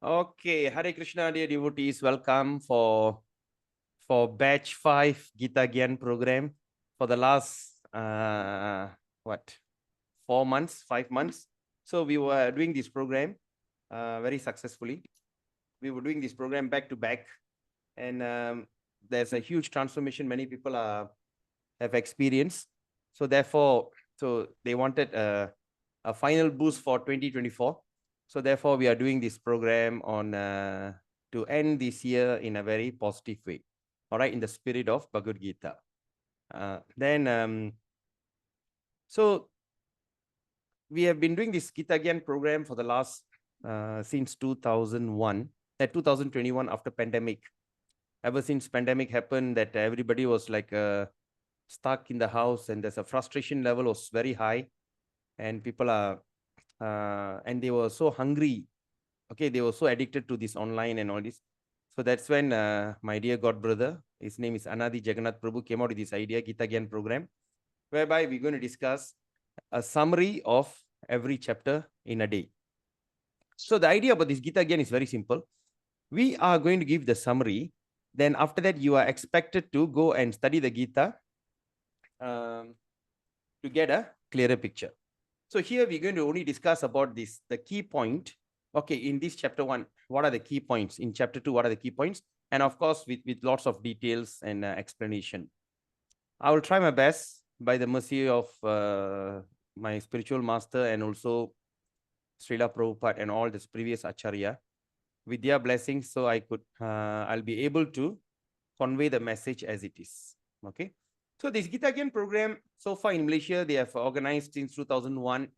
Okay, Hare Krishna, dear devotees, welcome for batch 5 Gita Gyan program for the last what 4 months, 5 months. So we were doing this program very successfully. We were doing this program back to back, and there's a huge transformation many people have experienced. So therefore, so they wanted a final boost for 2024. So therefore, we are doing this program on to end this year in a very positive way. All right, in the spirit of Bhagavad Gita. So we have been doing this Gita Gyan program for the last since 2001, 2021 after pandemic. Ever since pandemic happened, that everybody was like stuck in the house, and there's a frustration level was very high, and people are and they were so hungry. Okay, they were so addicted to this online and all this. So that's when my dear god brother, his name is Anadi Jagannath Prabhu, came out with this idea, Gita Gyan program, whereby we're going to discuss a summary of every chapter in a day. So the idea about this Gita Gyan is very simple. We are going to give the summary. Then after that, you are expected to go and study the Gita to get a clearer picture. So here we're going to only discuss about this, the key point. Okay, in this chapter 1, what are the key points? In chapter 2, what are the key points? And of course, with lots of details and explanation. I will try my best by the mercy of my spiritual master and also Srila Prabhupada and all this previous Acharya. With their blessings, so I'll be able to convey the message as it is. Okay. So this Gita Gyan program, so far in Malaysia, they have organized since 2001.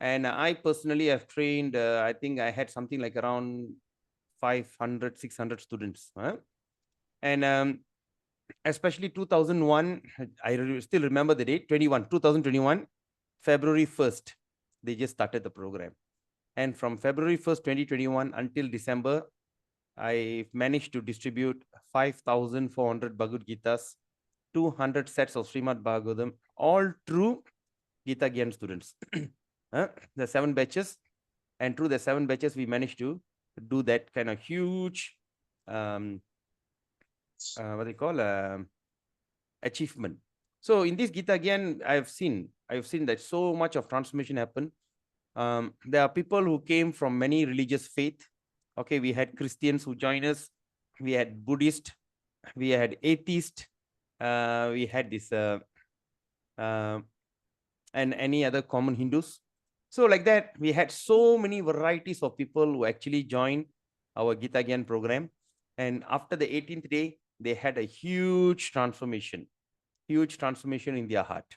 And I personally have trained, I think I had something like around 500, 600 students. And especially 2001, I still remember the date, 2021, February 1st, they just started the program. And from February 1st, 2021 until December, I managed to distribute 5,400 Bhagavad Gitas, 200 sets of Srimad Bhagavatam, all through Gita Gyan students. The 7 batches. And through the 7 batches, we managed to do that kind of huge, what they call achievement. So in this Gita Gyan, I've seen that so much of transformation happened. There are people who came from many religious faith. Okay, we had Christians who joined us. We had Buddhist. We had atheist. We had this and any other common Hindus. So like that, we had so many varieties of people who actually joined our Gita Gyan program. And after the 18th day, they had a huge transformation in their heart.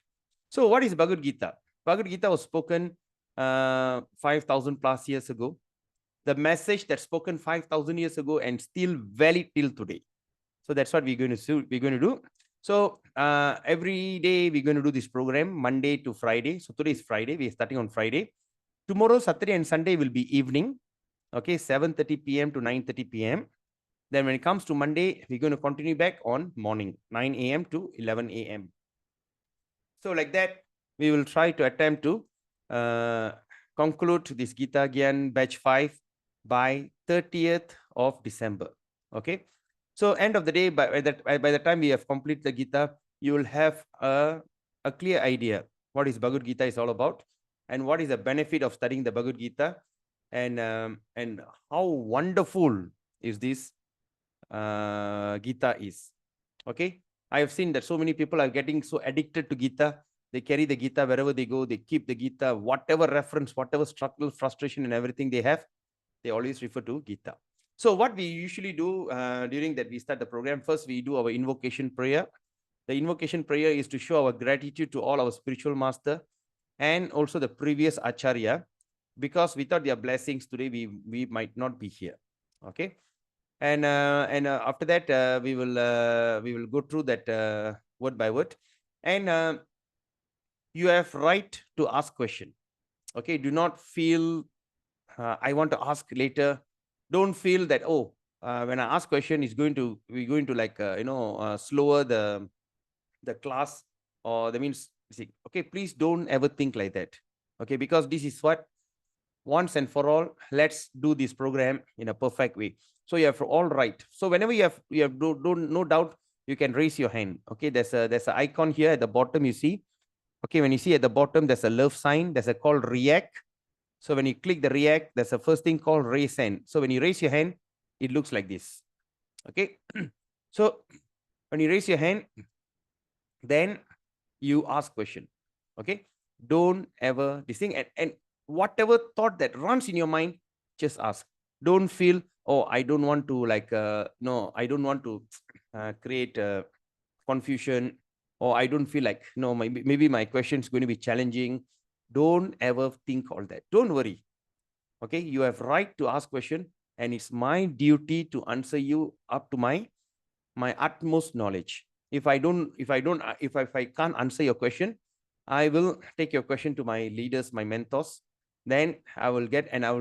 So what is Bhagavad Gita? Bhagavad Gita was spoken 5,000 plus years ago. The message that's spoken 5,000 years ago and still valid till today. So that's what we're going to do. So every day we're going to do this program, Monday to Friday. So today is Friday. We're starting on Friday. Tomorrow, Saturday and Sunday will be evening. Okay, 7:30 p.m. to 9:30 p.m. Then when it comes to Monday, we're going to continue back on morning, 9 a.m. to 11 a.m. So like that, we will try to attempt to conclude this Gita Gyan batch 5 by 30th of December. Okay. So end of the day, by the time we have completed the Gita, you will have a clear idea what is Bhagavad Gita is all about, and what is the benefit of studying the Bhagavad Gita, and how wonderful is this Gita is. Okay. I have seen that so many people are getting so addicted to Gita. They carry the Gita wherever they go. They keep the Gita, whatever reference, whatever struggle, frustration, and everything they have, they always refer to Gita. So what we usually do during that we start the program, first we do our invocation prayer. The invocation prayer is to show our gratitude to all our spiritual master and also the previous Acharya, because without their blessings today, we might not be here. Okay. And after that, we will go through that word by word. And you have right to ask question. Okay. Do not feel I want to ask later. Don't feel that, oh, when I ask question, we're going to like, slower the class, or that means, see, okay, please don't ever think like that. Okay. Because this is what once and for all, let's do this program in a perfect way. So you have all right. So whenever you have no doubt, you can raise your hand. Okay, there's an icon here at the bottom, you see. Okay, when you see at the bottom, there's a love sign. There's a called react. So when you click the react, there's a first thing called raise hand. So when you raise your hand, it looks like this. Okay. So when you raise your hand, then you ask question. Okay. Don't ever this thing, and whatever thought that runs in your mind, just ask. Don't feel, oh, I don't want to no, I don't want to create confusion, or I don't feel like, no, maybe my question is going to be challenging. Don't ever think all that. Don't worry. Okay, you have right to ask question, and it's my duty to answer you up to my utmost knowledge. If I can't answer your question, I will take your question to my leaders, my mentors. Then I will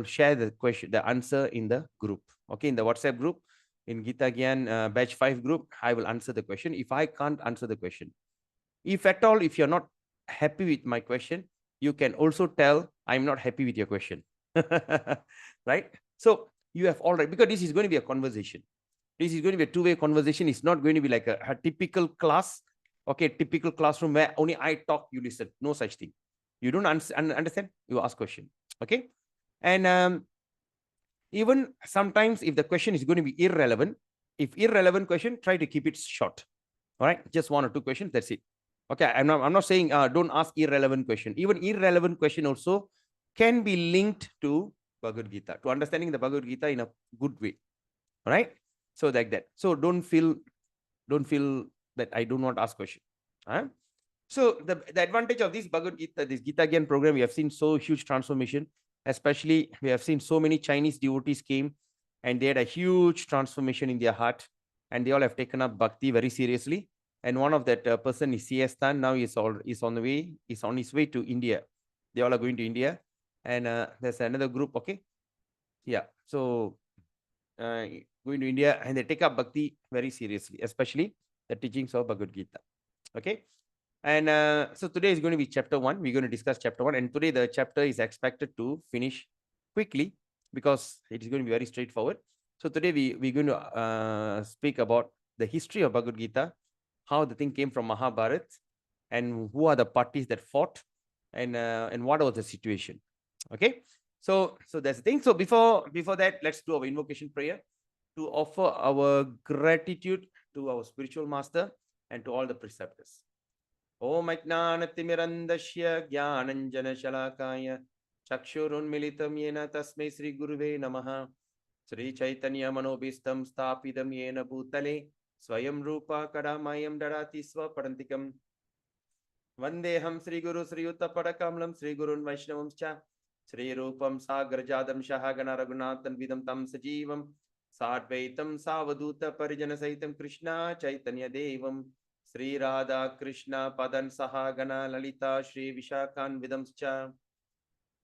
share the question, the answer in the group. Okay, in the WhatsApp group, in Gita Gyan batch 5 group, I will answer the question. If I can't answer the question, if at all, if you're not happy with my question, you can also tell I'm not happy with your question. Right? So you have all right, because this is going to be a conversation. This is going to be a two-way conversation. It's not going to be like a typical class. Okay, typical classroom where only I talk, you listen. No such thing. You don't understand, you ask question. Okay. And even sometimes if the question is going to be irrelevant, if irrelevant question, try to keep it short. All right, just one or two questions, that's it. Okay, I'm not saying don't ask irrelevant question. Even irrelevant question also can be linked to Bhagavad Gita, to understanding the Bhagavad Gita in a good way. All right, so like that. So don't feel that I do not ask question. So the advantage of this Bhagavad Gita, this Gita Gyan program, we have seen so huge transformation. Especially we have seen so many Chinese devotees came and they had a huge transformation in their heart, and they all have taken up bhakti very seriously. And one of that person is C.S. Tan. Now is on his way to India. They all are going to India, and there's another group. Okay, yeah. So going to India, and they take up bhakti very seriously, especially the teachings of Bhagavad Gita. Okay. And so today is going to be chapter 1. We're going to discuss chapter 1. And today the chapter is expected to finish quickly because it is going to be very straightforward. So today we're going to speak about the history of Bhagavad Gita, how the thing came from Mahabharata, and who are the parties that fought, and what was the situation. Okay. So that's the thing. So before that, let's do our invocation prayer to offer our gratitude to our spiritual master and to all the preceptors. Om Ajnanatimirandasya Jnananjana Chakshurunmilitam Yena Tasmai Sri Guruve Namaha Sri Chaitanya Manobistam Stapidam Yena Bhutale Swayam Rupa Kadamayam Darati Swaparantikam Vandeham Sri Guru Sri Uttapadakamalam Sri Gurun Vaishnavamscha Sri Rupam Sagrajadam Shahagana Raghunathan Vidam Tam Sajivam Sadvaitam Savaduta Parijana Saitam Krishna Chaitanya Devam Sri Radha Krishna Padan Sahagana Lalita Sri Vishakan Vidamscha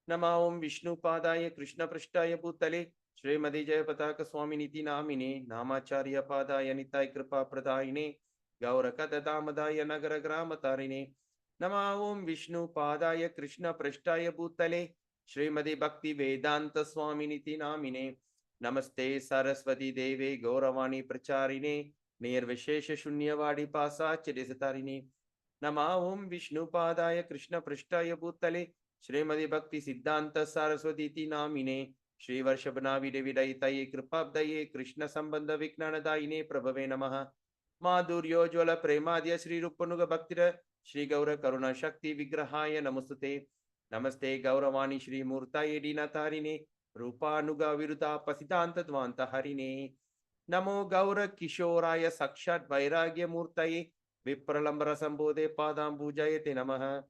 Nama Om Vishnu Padaya Krishna Prishtaya Bhutale Sri Madi Jayapataka Swami Niti Namine Namacharya Padaya Nitai Kripa Pradayine Gaurakata Damadaya Nagara Gramatarine Nama Om Vishnu Padaya Krishna Prishtaya Bhutale Sri Madi Bhakti Vedanta Swami Niti Namine Namaste Saraswati Deve Gauravani Pracharine Nirvishesha Shunyavadi Pasa Chidesatarini Nama Om Vishnu Padaya Krishna Prishtaya Bhutale Srimadi Bhakti Siddhanta Saraswati Ti Namine Shri Varshabhanavi Devi Daitaye Kripabdaye Krishna Sambandha Viknanadaine Prabhave Namaha Madhuryo Jwala Premadya Shri Rupanuga Bhaktira Shri Gaura Karuna Shakti Vigrahaya Namastate Namaste Gauravani Shri Murtaye Dinatarine Rupanuga Viruta Pasidanta Dvanta Harine Namo Gaura Kishoraya Sakshat Vairagya Murtaye Vipralambara Sambodhe Padam Bujayate Namaha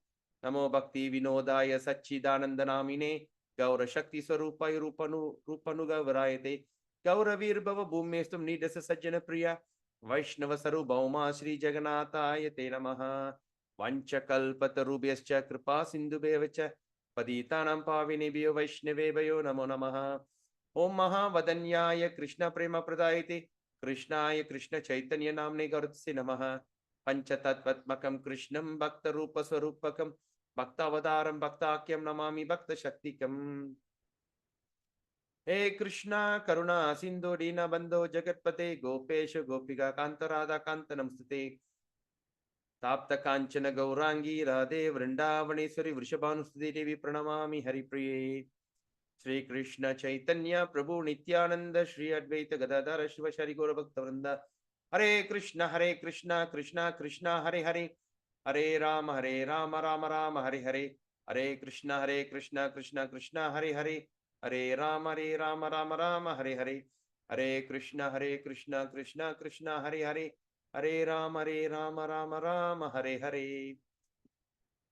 Namo Bhakti Vinodaya Sachidananda Namine Gaura Shakti Swarupai Rupanuga Varayate Gaura Virbhava Bhumestum Nidasa Sajjana Priya Vaishnava Sarubhauma Sri Jagannatayate Namaha Vanchakalpatarubhyascha Kripa Sindhubhyevacha Paditanam Pavinebhyo Vaishnavebhyo Namo Namaha Om Mahavadanyaya Krishna Prema Pradayate Krishnaya Krishna Chaitanya Namne Gaurtse Namaha Panchatattvatmakam Krishnam Bhakta Rupa Swarupakam Bhaktavadaram Bhaktakyam Namami Bhakta Shaktikam He Krishna Karuna Sindhu Dina Bandho Jagatpate Gopesha Gopika Kanta Radha Kanta Namstate Tapta Kanchana Gaurangi Radhe Vrindavaneshwari Vrishabhanusuti Devi Pranamami Haripriye Sri Krishna Chaitanya Prabhu Nityananda Sri Advaita Gadadhara Shiva Shari Gaura Bhakta Vrinda Hare Krishna Krishna Krishna Hare Hare Hare Rama Rama Rama Hare Hare Hare Krishna Krishna Krishna Hare Hare Hare Rama Rama Hare Hare Hare Krishna Krishna Krishna Hare Hare Hare Rama Rama Hare Hare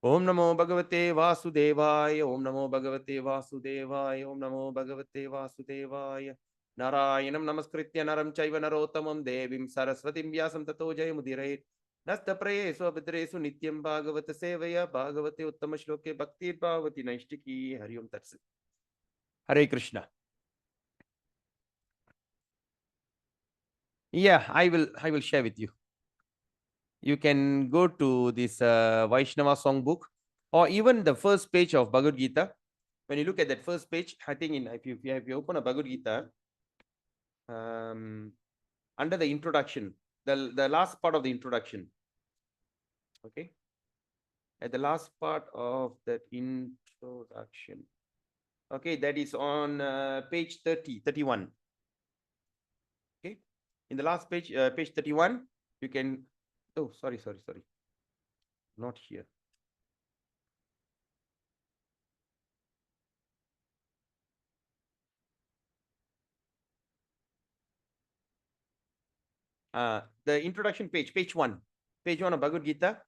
Om Namo Bhagavate Vasudevaya Om Namo Bhagavate Vasudevaya Om Namo Bhagavate Vasudevaya Narayanam Namaskritya Naram Chaiva Narottamam Devim Saraswatim Vyasam Tato Jayamudire Nasta Prayesu Abhidresu Nityam Bhagavata Sevaya Bhagavate Uttama Shloke Bhakti Bhavati Naishtiki Hari Om Tat Sat. Hare Krishna. Yeah, I will share with you. You can go to this Vaishnava songbook or even the first page of Bhagavad Gita. When you look at that first page, I think if you open a Bhagavad Gita, under the introduction, the last part of the introduction, okay, at the last part of that introduction, okay, that is on page 31. Okay, in the last page, page 31, you can. Oh, sorry, not here. The introduction page, page 1 of Bhagavad Gita,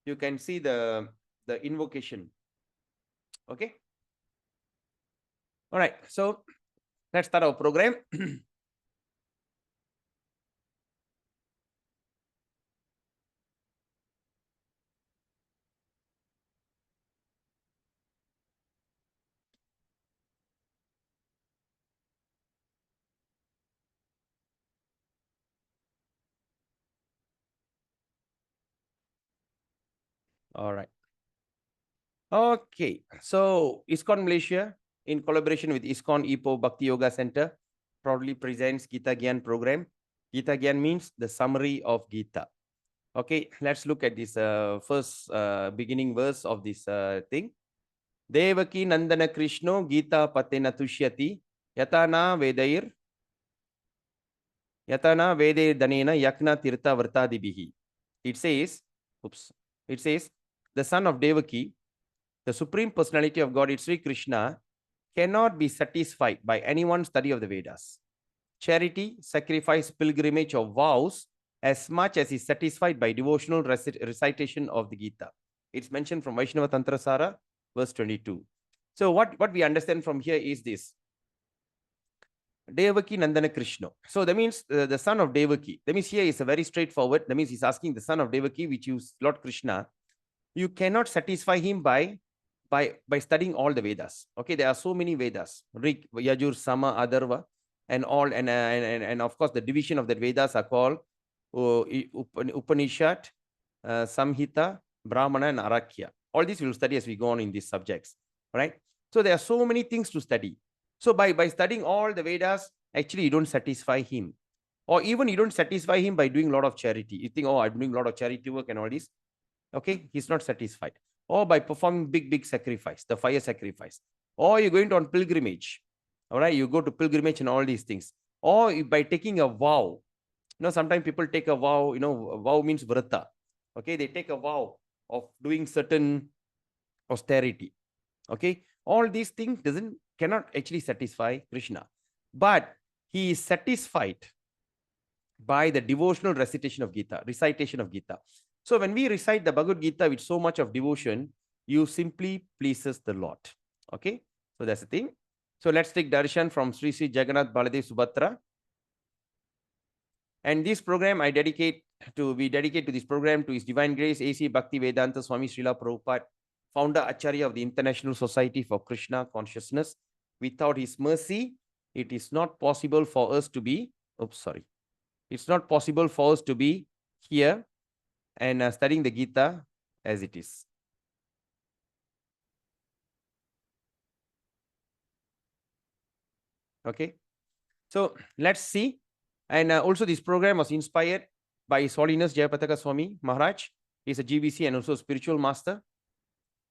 you can see the invocation. Okay. All right. So let's start our program. All right. Okay. So ISKCON Malaysia, in collaboration with ISKCON Ipoh Bhakti Yoga Center, proudly presents Gita Gyan program. Gita Gyan means the summary of Gita. Okay, let's look at this first beginning verse of this thing. Devaki Nandana Krishno Gita Patena Tushyati Yatana Vedair Danena Yakna Tirtha Vartadibihi. It says, the son of Devaki, the Supreme Personality of God, Sri Krishna, cannot be satisfied by anyone's study of the Vedas. Charity, sacrifice, pilgrimage, or vows as much as is satisfied by devotional recitation of the Gita. It's mentioned from Vaishnava Tantra Sara, verse 22. So what we understand from here is this. Devaki Nandana Krishna. So that means the son of Devaki. That means here is a very straightforward. That means he's asking the son of Devaki, which is Lord Krishna. You cannot satisfy him by studying all the Vedas. Okay, there are so many Vedas. Rig, Yajur, Sama, Adarva, and all, and of course the division of the Vedas are called Upanishad, Samhita, Brahmana, and Arakya. All these we will study as we go on in these subjects. Right? So there are so many things to study. So by studying all the Vedas, actually you don't satisfy him. Or even you don't satisfy him by doing a lot of charity. You think, oh, I'm doing a lot of charity work and all this. Okay, he's not satisfied. Or by performing big sacrifice, the fire sacrifice. Or you're going on pilgrimage. All right, you go to pilgrimage and all these things. Or by taking a vow. You know, sometimes people take a vow, you know, vow means vrata. Okay, they take a vow of doing certain austerity. Okay, all these things cannot actually satisfy Krishna. But he is satisfied by the devotional recitation of Gita. So when we recite the Bhagavad Gita with so much of devotion, you simply pleases the Lord. Okay, so that's the thing. So let's take darshan from Sri Sri Jagannath Baladev Subhadra. And this program we dedicate to this program to His Divine Grace A.C. Bhakti Vedanta Swami Srila Prabhupada, founder Acharya of the International Society for Krishna Consciousness. Without his mercy, it is not possible for us to be, it's not possible for us to be here and studying the Gita as it is. Okay. So let's see. And also this program was inspired by His Holiness Jayapataka Swami Maharaj. He's a GBC and also a spiritual master.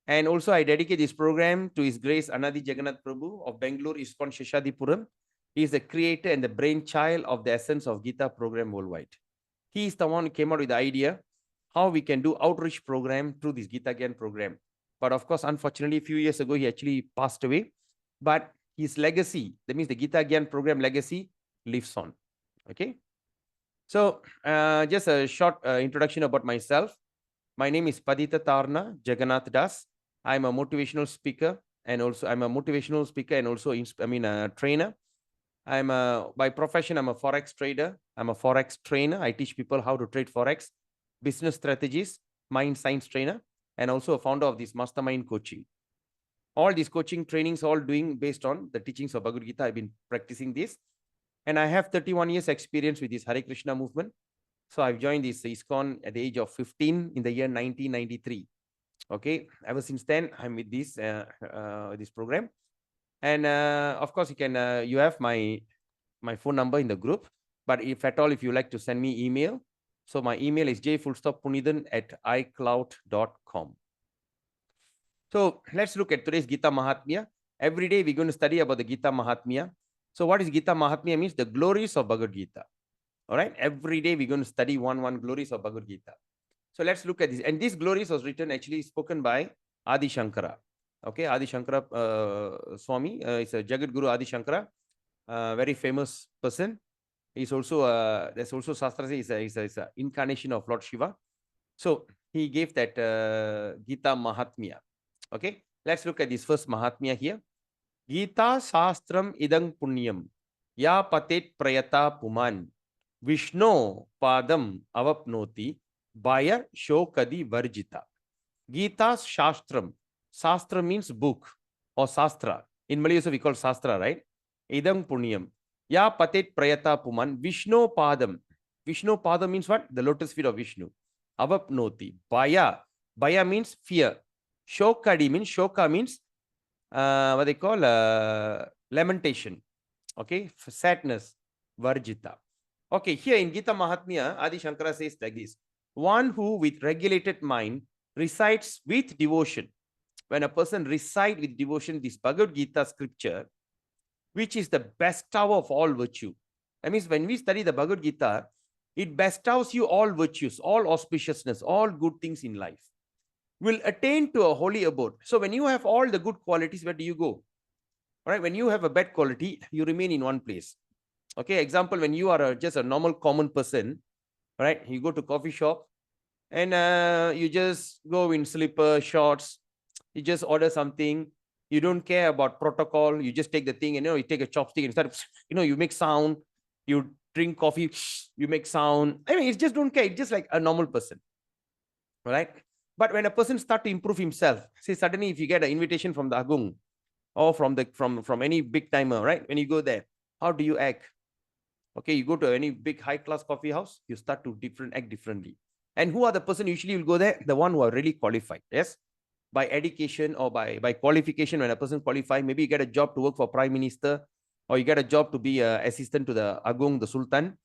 And also I dedicate this program to His Grace Anadi Jagannath Prabhu of Bangalore ISKCON Sheshadipuram. He is the creator and the brainchild of the Essence of Gita program worldwide. He is the one who came out with the idea how we can do outreach program through this Gita Gyan program. But of course, unfortunately, a few years ago, he actually passed away. But his legacy, that means the Gita Gyan program legacy, lives on. Okay. So just a short introduction about myself. My name is Padita Tarna Jagannath Das. I'm a motivational speaker and also a trainer. By profession, I'm a Forex trader. I'm a Forex trainer. I teach people how to trade Forex, business strategies, mind science trainer, and also a founder of this mastermind coaching. All these coaching trainings, all doing based on the teachings of Bhagavad Gita. I've been practicing this. And I have 31 years experience with this Hare Krishna movement. So I've joined this ISKCON at the age of 15 in the year 1993. Okay. Ever since then, I'm with this program. And of course, you have my phone number in the group. But if at all, if you like to send me email, so my email is j.punidan@icloud.com. So let's look at today's Gita Mahatmya. Every day we're going to study about the Gita Mahatmya. So what is Gita Mahatmya means? The glories of Bhagavad Gita. All right. Every day we're going to study one glories of Bhagavad Gita. So let's look at this. And this glories was spoken by Adi Shankara. Okay. Adi Shankara Swami is a Jagat Guru Adi Shankara, very famous person. He's also, there's also Shastra is a incarnation of Lord Shiva. So he gave that Gita Mahatmya. Okay. Let's look at this first Mahatmya here. Gita Shastram Idang Punyam Ya Patet Prayata Puman Vishno Padam Avapnoti Baya Shokadi Varjita. Gita Shastram. Shastra means book or Sastra. In Malay also we call Sastra, right? Idang Punyam. Ya Patet Prayata Puman Vishno Padam. Vishno Padam means what? The lotus feet of Vishnu. Avapnoti. Baya. Baya means fear. Shokadi means, Shoka means what they call lamentation. Okay, sadness. Varjita. Okay, here in Gita Mahatmya, Adi Shankara says like this: one who with regulated mind recites with devotion. When a person recites with devotion this Bhagavad Gita scripture, which is the bestower of all virtue. That means when we study the Bhagavad Gita, it bestows you all virtues, all auspiciousness, all good things in life. Will attain to a holy abode. So when you have all the good qualities, where do you go? All right, when you have a bad quality, you remain in one place. Okay, example, when you are just a normal common person, right? You go to coffee shop and you just go in slipper, shorts, you just order something. You don't care about protocol. You just take the thing and, you take a chopstick and start, you make sound. You drink coffee, you make sound. I mean, you just don't care. It's just like a normal person, right? But when a person start to improve himself, say suddenly if you get an invitation from the Agung or from any big timer, right? When you go there, how do you act? Okay, you go to any big high class coffee house, you start to act differently. And who are the person usually will go there? The one who are really qualified. Yes, by education or by qualification. When a person qualified, maybe you get a job to work for Prime Minister, or you get a job to be an assistant to the Agung, the Sultan.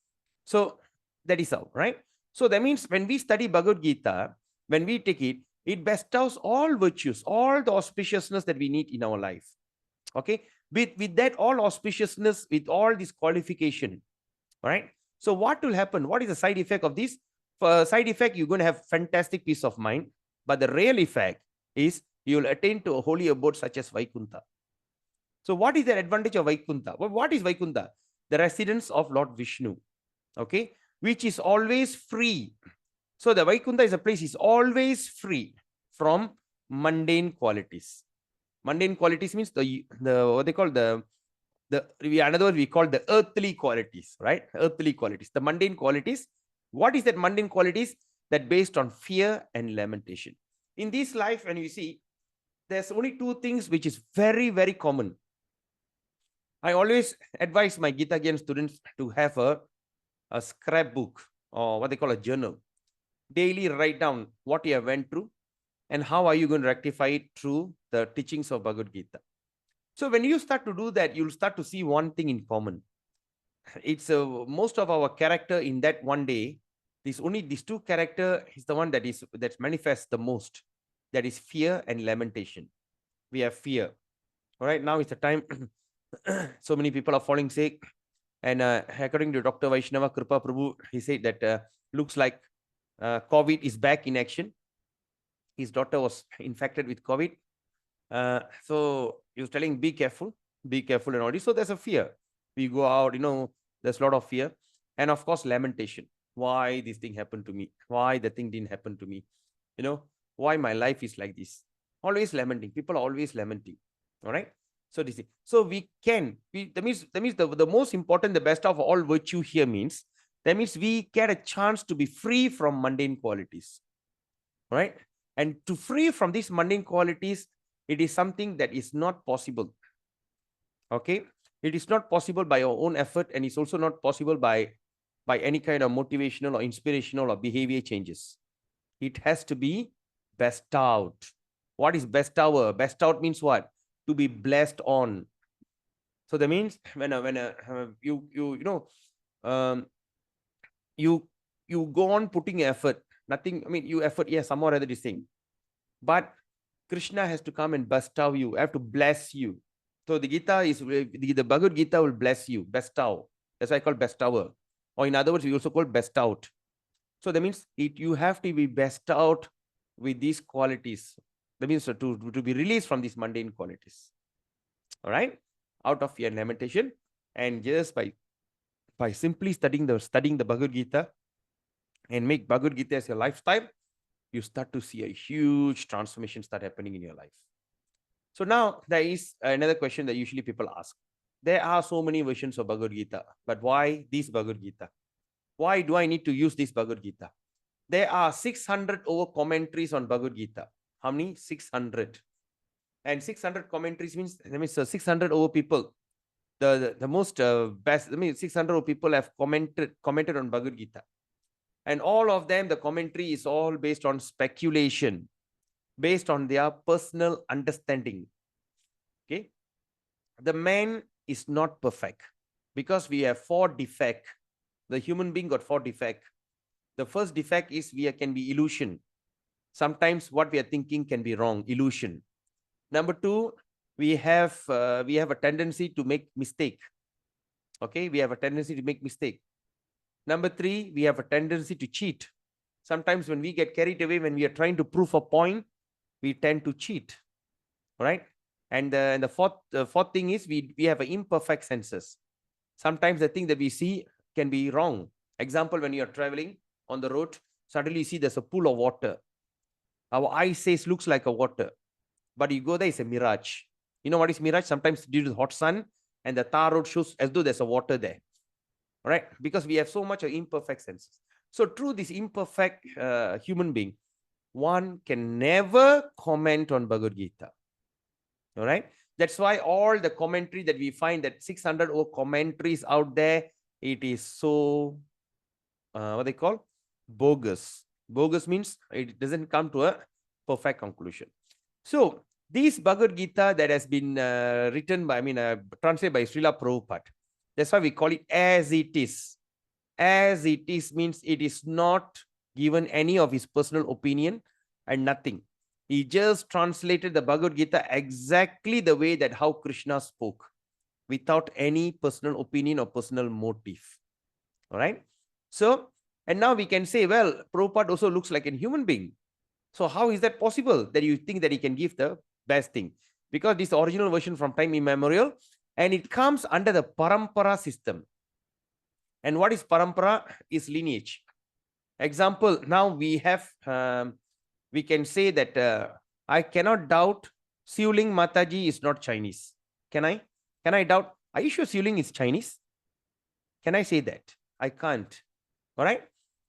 So that is how, right? So that means when we study Bhagavad Gita, when we take it, it bestows all virtues, all the auspiciousness that we need in our life. Okay, with that all auspiciousness, with all this qualification, right? So what will happen? What is the side effect of this? For side effect, you're going to have fantastic peace of mind, but the real effect is you will attain to a holy abode such as Vaikuntha. So what is the advantage of Vaikuntha? Well, what is Vaikuntha? The residence of Lord Vishnu, okay, which is always free. So the Vaikuntha is a place is always free from mundane qualities. Mundane qualities means the what they call another word we call the earthly qualities, right? Earthly qualities. The mundane qualities. What is that mundane qualities? That based on fear and lamentation. In this life, when you see, there's only two things which is very, very common. I always advise my Gita Gyan students to have a scrapbook or what they call a journal. Daily write down what you have went through and how are you going to rectify it through the teachings of Bhagavad Gita. So when you start to do that, you'll start to see one thing in common. It's most of our character in that one day. This only these two character is the one that manifests the most. That is fear and lamentation. We have fear. All right, now it's a time. So many people are falling sick, and according to Dr. Vaishnava Kripa Prabhu, he said that looks like COVID is back in action. His daughter was infected with COVID. So he was telling, be careful, and all this. So there's a fear. We go out, there's a lot of fear. And of course, lamentation. Why this thing happened to me? Why the thing didn't happen to me? Why my life is like this? Always lamenting. People are always lamenting. All right. So this is, so that means the most important, the best of all virtue here means, that means we get a chance to be free from mundane qualities. Right? And to free from these mundane qualities, it is something that is not possible. Okay? It is not possible by our own effort, and it's also not possible by any kind of motivational or inspirational or behavior changes. It has to be bestowed. What is bestower? Bestowed means what? To be blessed on. So that means when you go on putting effort. Nothing. I mean, you effort. Yes, some more other this thing, but Krishna has to come and bestow you. Have to bless you. So the Gita is the Bhagavad Gita will bless you. Bestow. That's why I call bestower. Or in other words, we also call bestowed. So that means you have to be bestowed with these qualities. That means to be released from these mundane qualities. All right, out of your lamentation, and just by simply studying the Bhagavad Gita and make Bhagavad Gita as your lifestyle, you start to see a huge transformation start happening in your life. So now there is another question that usually people ask. There are so many versions of Bhagavad Gita, but why this Bhagavad Gita? Why do I need to use this Bhagavad Gita? There are 600 over commentaries on Bhagavad Gita. How many? 600. And 600 commentaries means, that means 600 over people. The most best, 600 over people have commented on Bhagavad Gita. And all of them, the commentary is all based on speculation, based on their personal understanding. Okay. The man is not perfect because we have 4 defects. The human being got 4 defects. The first defect is can be illusion. Sometimes what we are thinking can be wrong, illusion. Number 2, we have a tendency to make mistake. Okay, we have a tendency to make mistake. Number 3, we have a tendency to cheat. Sometimes when we get carried away, when we are trying to prove a point, we tend to cheat. All right. And the fourth thing is we have an imperfect senses. Sometimes the thing that we see can be wrong. Example, when you are traveling on the road, suddenly you see there's a pool of water. Our eye says looks like a water, but you go there, it's a mirage. You know what is mirage? Sometimes due to the hot sun and the tar road shows as though there's a water there. All right, because we have so much of imperfect senses. So through this imperfect human being, one can never comment on Bhagavad Gita. All right, that's why all the commentary that we find, that 600 or commentaries out there, it is so what they call bogus. Bogus means it doesn't come to a perfect conclusion. So this Bhagavad Gita that has been written by, translated by Srila Prabhupada, that's why we call it as it is. As it is means it is not given any of his personal opinion and nothing. He just translated the Bhagavad Gita exactly the way that how Krishna spoke, without any personal opinion or personal motive. All right. So, and now we can say, well, Prabhupada also looks like a human being. So how is that possible that you think that he can give the best thing? Because this original version from time immemorial, and it comes under the parampara system. And what is parampara? Is lineage. Example, now we have, we can say that I cannot doubt Siuling Mataji is not Chinese. Can I? Can I doubt? Are you sure Siuling is Chinese? Can I say that? I can't. All right.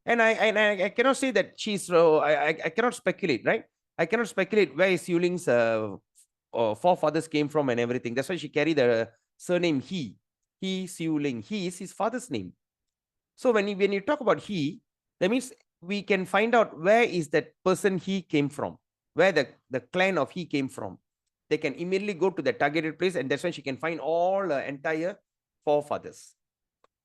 And I cannot say that she's, I cannot speculate, right? I cannot speculate where Siuling's forefathers came from and everything. That's why she carried the surname He. He, Siuling. He is his father's name. So when you talk about he, that means we can find out where is that person he came from, where the clan of he came from. they can immediately go to the targeted place, and that's when she can find all entire forefathers.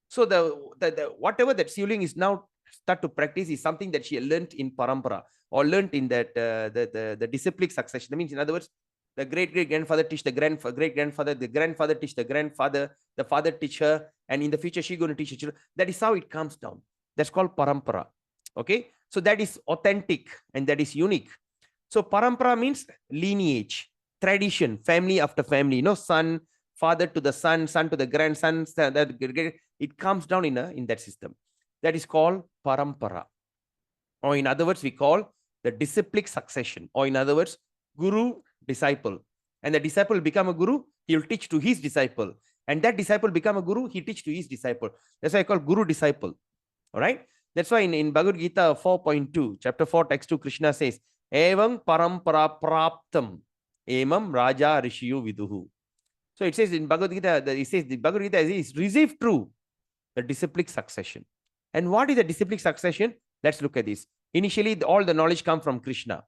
So the whatever that Siuling is now start to practice is something that she learned in parampara, or learned in that the disciplic succession. That means, in other words, the great grandfather teach the great grandfather, the grandfather teach the grandfather, the father teach her, and in the future she's going to teach her children. That is how it comes down. That's called parampara. Okay, so that is authentic and that is unique. So parampara means lineage, tradition, family after family. You know, son, father to the son, son to the grandson. It comes down in that system. That is called parampara. Or in other words, we call the disciplic succession. Or in other words, guru, disciple. And the disciple will become a guru, he will teach to his disciple. And that disciple become a guru, he teach to his disciple. That's why I call guru disciple. All right. That's why in Bhagavad Gita 4.2, chapter 4, text 2, Krishna says, Evam parampara praptam, emam raja rishiyu viduhu. So it says in Bhagavad Gita, it says the Bhagavad Gita is received through the disciplic succession. And what is the disciplic succession? Let's look at this. Initially, all the knowledge comes from Krishna.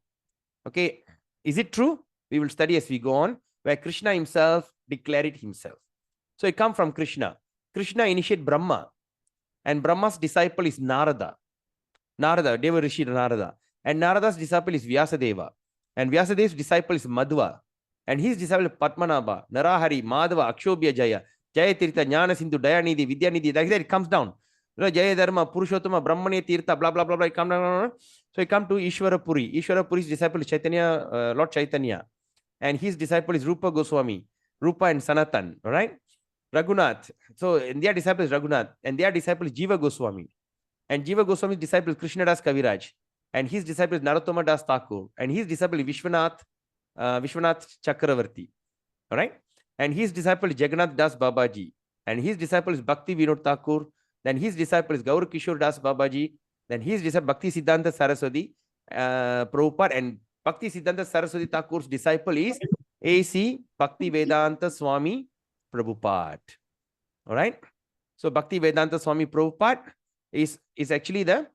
Okay. Is it true? We will study as we go on, where Krishna himself declared it himself. So it comes from Krishna. Krishna initiated Brahma. And Brahma's disciple is Narada. Deva Rishi Narada. And Narada's disciple is Vyasadeva. And Vyasadev's disciple is Madhva. And his disciple is Padmanabha, Narahari, Madhava, Akshobhya Jaya, Jaya Tirtha, Jnana Sindhu, Dayanidhi, Vidyanidhi. Like that, it comes down. You know, Jaya Dharma, Purushottama, Brahmane Tirtha, blah, blah, blah, blah. It comes down. So it comes to Ishvara Puri. Ishvara Puri's disciple is Chaitanya, Lord Chaitanya. And his disciple is Rupa Goswami, Rupa and Sanatan. All right. Raghunath. So their disciple is Raghunath, and their disciple is Jiva Goswami. And Jiva Goswami's disciple is Krishnadas Kaviraj, and his disciple is Narottama Das Thakur, and his disciple is Vishwanath Chakravarti. All right. And his disciple is Jagannath Das Babaji, and his disciple is Bhakti Vinod Thakur. Then his disciple is Gaur Kishore Das Babaji. Then his disciple Bhakti Siddhanta Saraswati Prabhupada, and Bhakti Siddhanta Saraswati Thakur's disciple is A.C. Bhakti Vedanta Swami Prabhupada. All right. So Bhakti Vedanta Swami Prabhupada is actually the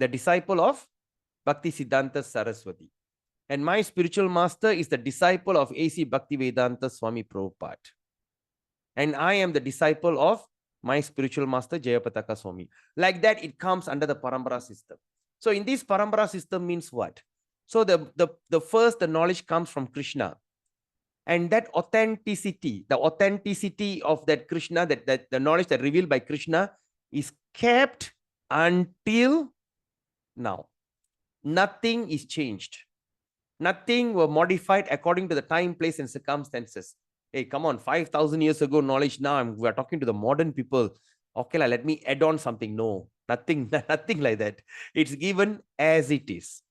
disciple of Bhakti Siddhanta Saraswati. And my spiritual master is the disciple of A.C. Bhakti Vedanta Swami Prabhupada. And I am the disciple of my spiritual master Jayapataka Swami. Like that, it comes under the parampara system. So in this parampara system means what? So the first, the knowledge comes from Krishna. And that authenticity, the authenticity of that Krishna, that the knowledge that revealed by Krishna is kept until now. Nothing is changed. Nothing were modified according to the time, place, and circumstances. Hey, come on, 5,000 years ago knowledge. Now we are talking to the modern people. Okay, let me add on something. No, nothing like that. It's given as it is.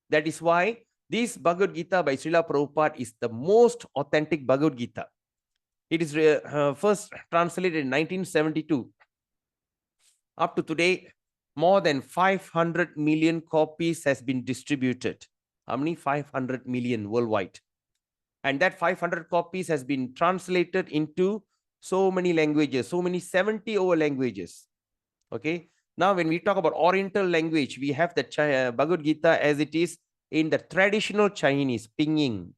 That is why this Bhagavad Gita by Srila Prabhupada is the most authentic Bhagavad Gita. It is first translated in 1972. Up to today, more than 500 million copies has been distributed. How many? 500 million worldwide. And that 500 copies has been translated into so many languages, so many 70 over languages. Okay. Now, when we talk about Oriental language, we have the Bhagavad Gita as it is in the traditional Chinese, Pinyin.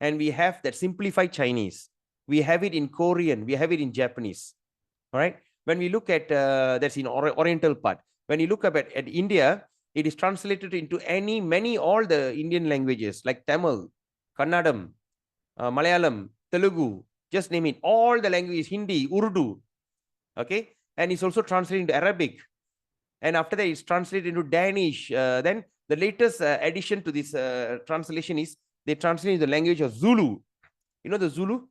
And we have that simplified Chinese. We have it in Korean. We have it in Japanese. All right. When we look at, that's in Oriental part. When you look at India, it is translated into all the Indian languages like Tamil, Kannadam, Malayalam, Telugu, just name it. All the languages, Hindi, Urdu. Okay. And it's also translated into Arabic. And after that, it's translated into Danish. Then the latest addition to this translation is they translate the language of Zulu. You know the Zulu?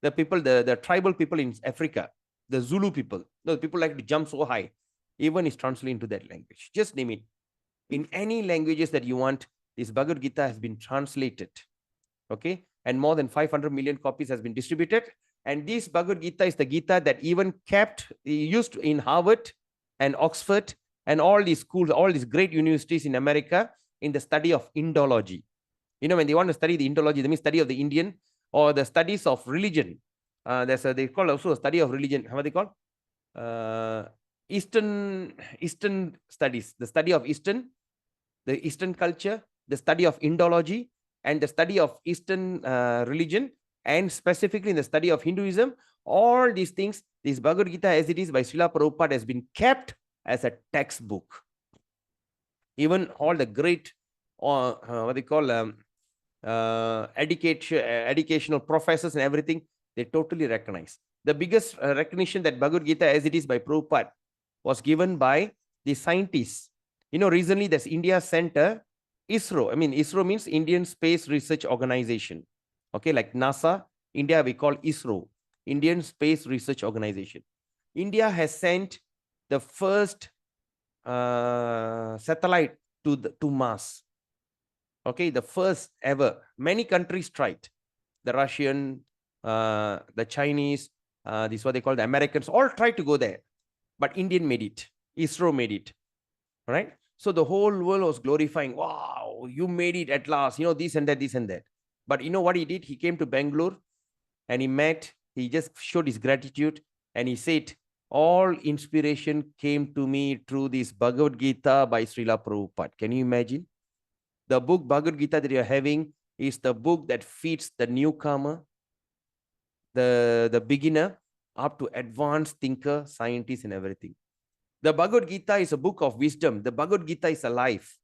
The people, the tribal people in Africa, the Zulu people. The people like to jump so high. Even is translated into that language. Just name it. In any languages that you want, this Bhagavad Gita has been translated. Okay. And more than 500 million copies has been distributed. And this Bhagavad Gita is the Gita that even used in Harvard and Oxford and all these schools, all these great universities in America in the study of Indology. You know, when they want to study the Indology, that means study of the Indian or the studies of religion. They call also a study of religion. How are they called? Eastern studies, the study of the Eastern culture, the study of Indology, and the study of Eastern religion, and specifically in the study of Hinduism, all these things, this Bhagavad Gita as it is by Srila Prabhupada has been kept as a textbook. Even all the great, what they call educational professors and everything, they totally recognize. The biggest recognition that Bhagavad Gita as it is by Prabhupada was given by the scientists. You know, recently there's India Center, ISRO. I mean, ISRO means Indian Space Research Organization. Okay, like NASA, India we call ISRO, Indian Space Research Organization. India has sent the first satellite to Mars. Okay, the first ever. Many countries tried. The Russian, the Chinese, this is what they call the Americans, all tried to go there. But Indian made it. ISRO made it. Right? So the whole world was glorifying, wow, you made it at last, you know, this and that, this and that. But you know what he did? He came to Bangalore and he just showed his gratitude, and he said, all inspiration came to me through this Bhagavad Gita by Srila Prabhupada. Can you imagine? The book Bhagavad Gita that you're having is the book that feeds the newcomer, the beginner, up to advanced thinker, scientist, and everything. The Bhagavad Gita is a book of wisdom. The Bhagavad Gita is a life.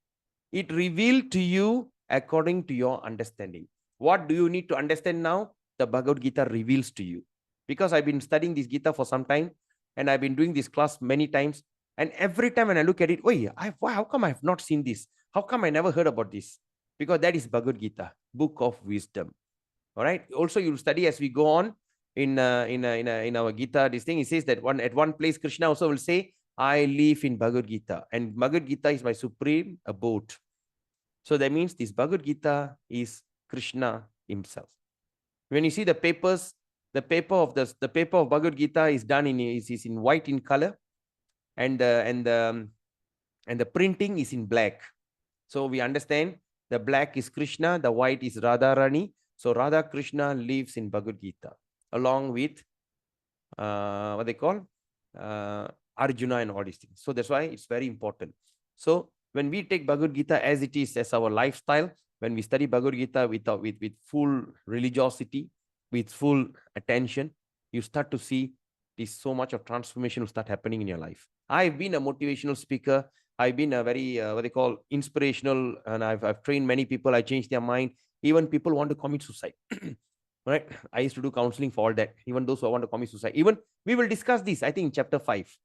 It revealed to you according to your understanding. What do you need to understand now? The Bhagavad Gita reveals to you. Because I've been studying this Gita for some time, and I've been doing this class many times. And every time when I look at it, how come I've not seen this? How come I never heard about this? Because that is Bhagavad Gita, book of wisdom. All right. Also, you'll study as we go on in our Gita. This thing, it says that at one place, Krishna also will say, I live in Bhagavad Gita, and Bhagavad Gita is my supreme abode. So that means this Bhagavad Gita is Krishna himself. When you see the papers, the paper of Bhagavad Gita is done is in white in color, and the printing is in black. So we understand the black is Krishna, the white is Radharani. So Radha Krishna lives in Bhagavad Gita along with what they call Arjuna and all these things. So that's why it's very important. So when we take Bhagavad Gita as it is, as our lifestyle, when we study Bhagavad Gita with full religiosity, with full attention, you start to see this so much of transformation will start happening in your life. I've been a motivational speaker. I've been a very, what they call inspirational, and I've trained many people. I changed their mind. Even people want to commit suicide. Right? I used to do counseling for all that. Even those who want to commit suicide. Even we will discuss this, I think, in chapter 5.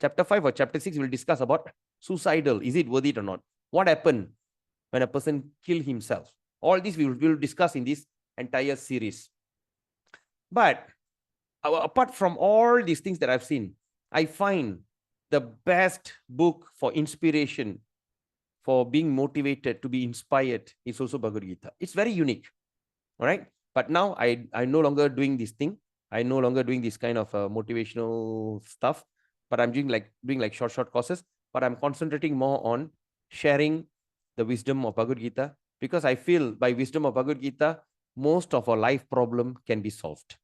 Chapter 5 or chapter 6, we'll discuss about suicidal. Is it worth it or not? What happened when a person killed himself? All this we will discuss in this entire series. But apart from all these things that I've seen, I find the best book for inspiration, for being motivated, to be inspired, is also Bhagavad Gita. It's very unique. All right. But now I'm no longer doing this thing. I'm no longer doing this kind of motivational stuff. But I'm doing like short courses. But I'm concentrating more on sharing the wisdom of Bhagavad Gita, because I feel by wisdom of Bhagavad Gita, most of our life problem can be solved.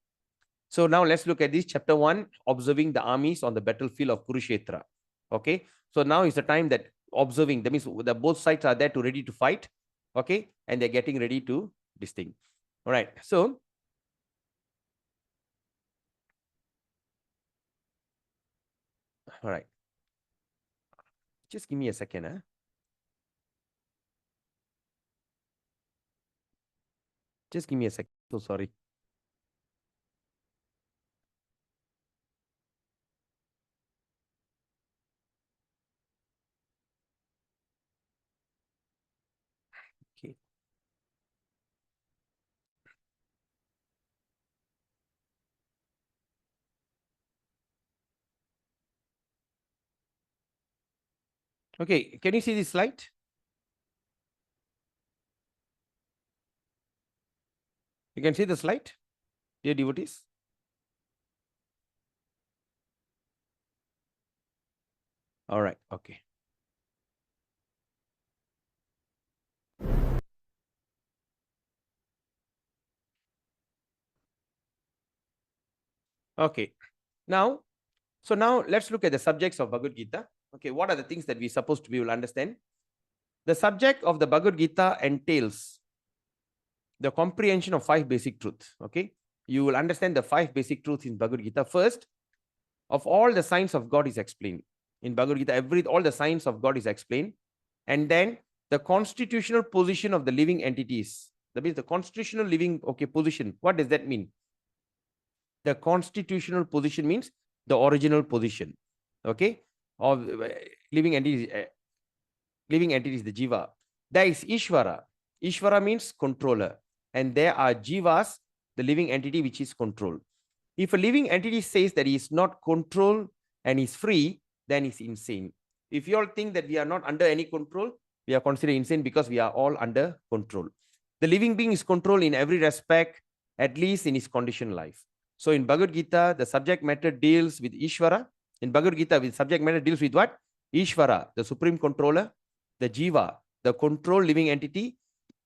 So now let's look at this chapter 1, observing the armies on the battlefield of Kurukshetra. Okay. So now is the time that observing, that means both sides are there to ready to fight. Okay. And they're getting ready to this thing. All right. So all right. Just give me a second. Huh? Just give me a second. So sorry. Okay. Okay. Can you see this slide? You can see the slide, dear devotees. All right. Okay. Okay. Now, so now let's look at the subjects of Bhagavad Gita. Okay. What are the things that we're supposed to be able to understand? The subject of the Bhagavad Gita entails the comprehension of 5 basic truths. Okay, you will understand the 5 basic truths in Bhagavad Gita. First, of all the signs of God is explained in Bhagavad Gita. All the signs of God is explained, and then the constitutional position of the living entities. That means the constitutional living position. What does that mean? The constitutional position means the original position, okay, of living entities. Living entities, the jiva. There is Ishvara. Ishvara means controller, and there are jivas, the living entity which is controlled. If a living entity says that he is not controlled and is free, then he's insane. If you all think that we are not under any control, we are considered insane, because we are all under control. The living being is controlled in every respect, at least in his conditioned life. So in Bhagavad Gita, the subject matter deals with Ishvara. In Bhagavad Gita, the subject matter deals with what? Ishvara, the supreme controller. The jiva, the controlled living entity.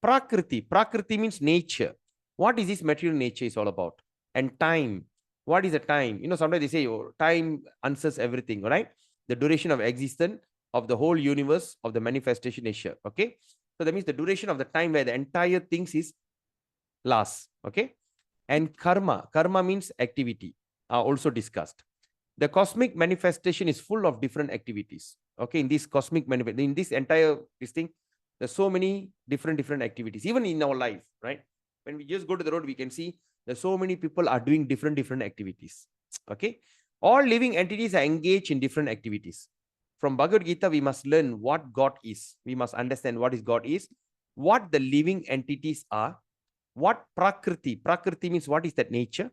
Prakriti. Prakriti means nature. What is this material nature is all about? And time. What is the time? You know, sometimes they say, oh, time answers everything, right? The duration of existence of the whole universe, of the manifestation nature. Okay. So that means the duration of the time where the entire things is lasts. Okay. And karma. Karma means activity. Also discussed. The cosmic manifestation is full of different activities. Okay. In this cosmic manifestation, in this entire thing, there's so many different activities, even in our life, right? When we just go to the road, we can see there's so many people are doing different activities. Okay. All living entities are engaged in different activities. From Bhagavad Gita, we must learn what God is. We must understand what is God is, what the living entities are, what Prakriti. Prakriti means what is that nature,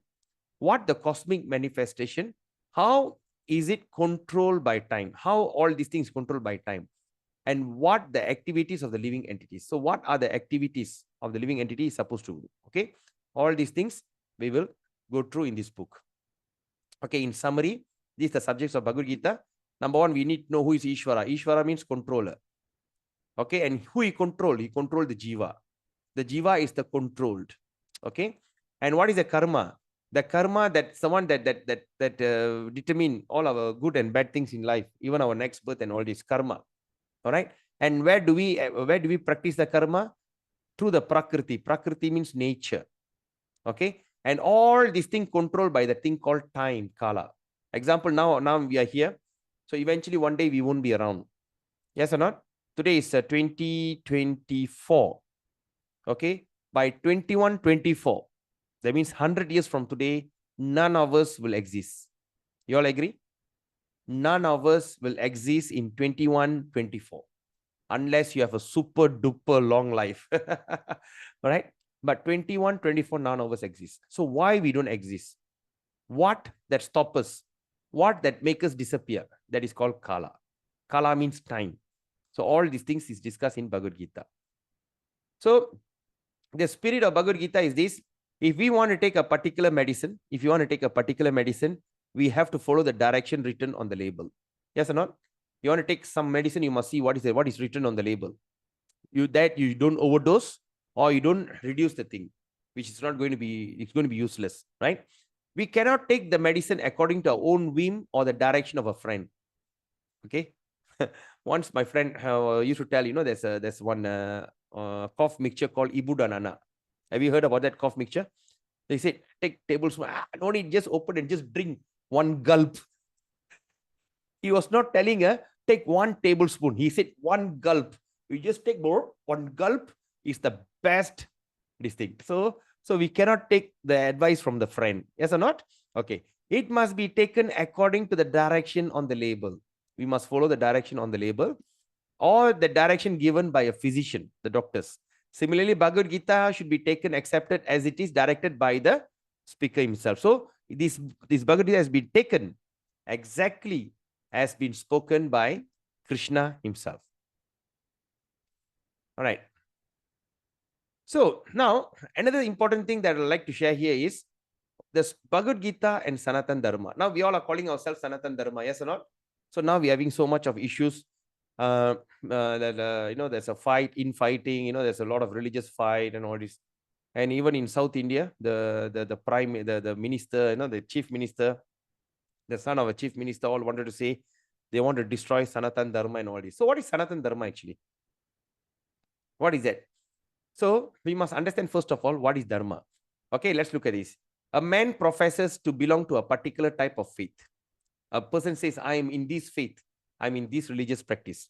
what the cosmic manifestation, how is it controlled by time, how all these things controlled by time, and what the activities of the living entities. So what are the activities of the living entity is supposed to do? Okay. All these things we will go through in this book. Okay. In summary, these are the subjects of Bhagavad Gita. Number one, we need to know who is Ishvara. Ishvara means controller. Okay. And who he controlled? He controlled the jiva. The jiva is the controlled. Okay. And what is the karma? The karma that someone that determine all our good and bad things in life, even our next birth and all this karma. All right. And where do we practice the karma? Through the prakriti. Prakriti means nature. Okay. And all these things controlled by the thing called time, kala. Example, now we are here. So eventually one day we won't be around. Yes or not? Today is 2024. Okay. By 2124, that means 100 years from today, none of us will exist. You all agree? None of us will exist in 2124 unless you have a super duper long life. All right. But 2124, none of us exist. So why we don't exist? What that stops us? What that make us disappear? That is called kala. Kala means time. So all these things is discussed in Bhagavad Gita. So the spirit of Bhagavad Gita is this: if we want to take a particular medicine, we have to follow the direction written on the label. Yes or not? You want to take some medicine, you must see what is written on the label. You don't overdose or you don't reduce the thing, which is not going to be, it's going to be useless, right? We cannot take the medicine according to our own whim or the direction of a friend. Okay. Once my friend used to tell, there's one cough mixture called Ibudanana. Have you heard about that cough mixture? They said, take tablespoon. No need, just open and just drink one gulp. He was not telling her, take 1 tablespoon. He said 1 gulp. You just take more. 1 gulp is the best distinct. So we cannot take the advice from the friend. Yes or not? Okay. It must be taken according to the direction on the label. We must follow the direction on the label or the direction given by a physician, the doctors. Similarly, Bhagavad Gita should be taken, accepted as it is directed by the speaker himself. So this Bhagavad Gita has been taken exactly as been spoken by Krishna himself. All right. So now another important thing that I'd like to share here is this Bhagavad Gita and Sanatan Dharma. Now we all are calling ourselves Sanatan Dharma, yes or not? So now we're having so much of issues. There's a infighting, there's a lot of religious fight and all this. And even in South India, the minister, the chief minister, the son of a chief minister, all wanted to say they want to destroy Sanatan Dharma and all this. So what is Sanatan Dharma actually? What is that? So we must understand first of all, what is dharma? Okay, let's look at this. A man professes to belong to a particular type of faith. A person says, I am in this faith, I'm in this religious practice,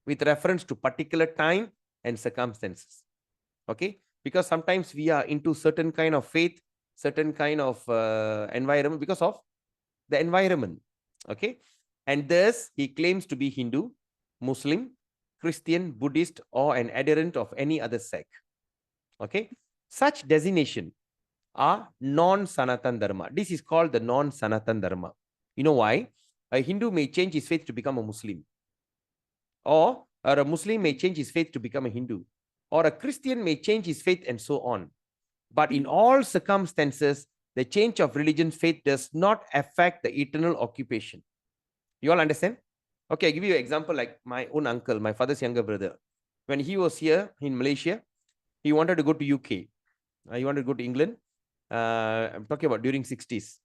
with reference to particular time and circumstances. Okay, because sometimes we are into certain kind of faith, certain kind of environment because of the environment. Okay, and thus he claims to be Hindu, Muslim, Christian, Buddhist, or an adherent of any other sect. Okay, such designation are non-Sanatan Dharma. This is called the non-Sanatan Dharma. You know why? A Hindu may change his faith to become a Muslim, or a Muslim may change his faith to become a Hindu, or a Christian may change his faith, and so on. But in all circumstances, the change of religion faith does not affect the eternal occupation. You all understand? Okay, I'll give you an example like my own uncle, my father's younger brother. When he was here in Malaysia, he wanted to go to UK. He wanted to go to England. I'm talking about during 60s.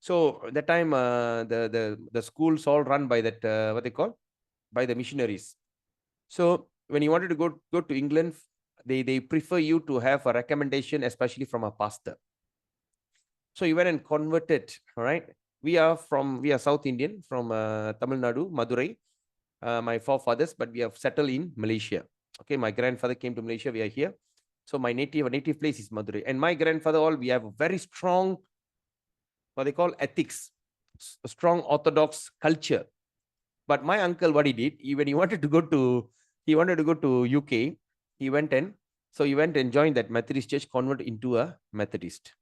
So that time, the schools all run by that, what they call, by the missionaries. So when you wanted to go to England, they prefer you to have a recommendation, especially from a pastor. So you went and converted. All right. We are South Indian from Tamil Nadu, Madurai. My forefathers, but we have settled in Malaysia. Okay, my grandfather came to Malaysia. We are here. So my native place is Madurai, and my grandfather we have a very strong, what they call, ethics, a strong orthodox culture. But my uncle, what he did, when he wanted to go to UK, he went and joined that Methodist church, converted into a Methodist,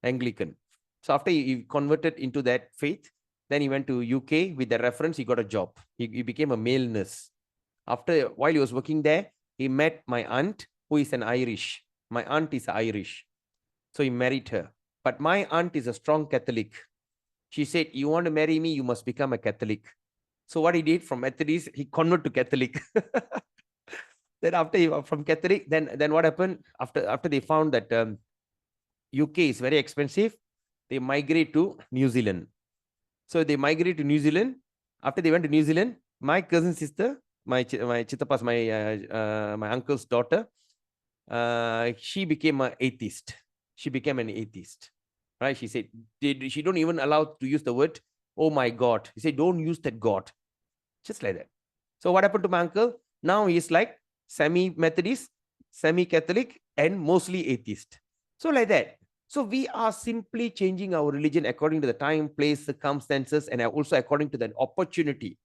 Anglican. So after he converted into that faith, then he went to UK with the reference. He got a job. He became a male nurse. While he was working there, he met my aunt, who is an Irish. My aunt is Irish. So he married her. But my aunt is a strong Catholic. She said, you want to marry me, you must become a Catholic. So what he did, from Methodist, he converted to Catholic. Then after from Catholic, then what happened? After they found that UK is very expensive, they migrate to New Zealand. So they migrate to New Zealand. After they went to New Zealand, my cousin sister, my chitapas, my uncle's daughter, she became an atheist. She became an atheist, right? She said she don't even allow to use the word, oh my God. He said, don't use that God. Just like that. So what happened to my uncle? Now he's like semi-Methodist, semi-Catholic, and mostly atheist. So like that. So we are simply changing our religion according to the time, place, circumstances, and also according to the opportunity.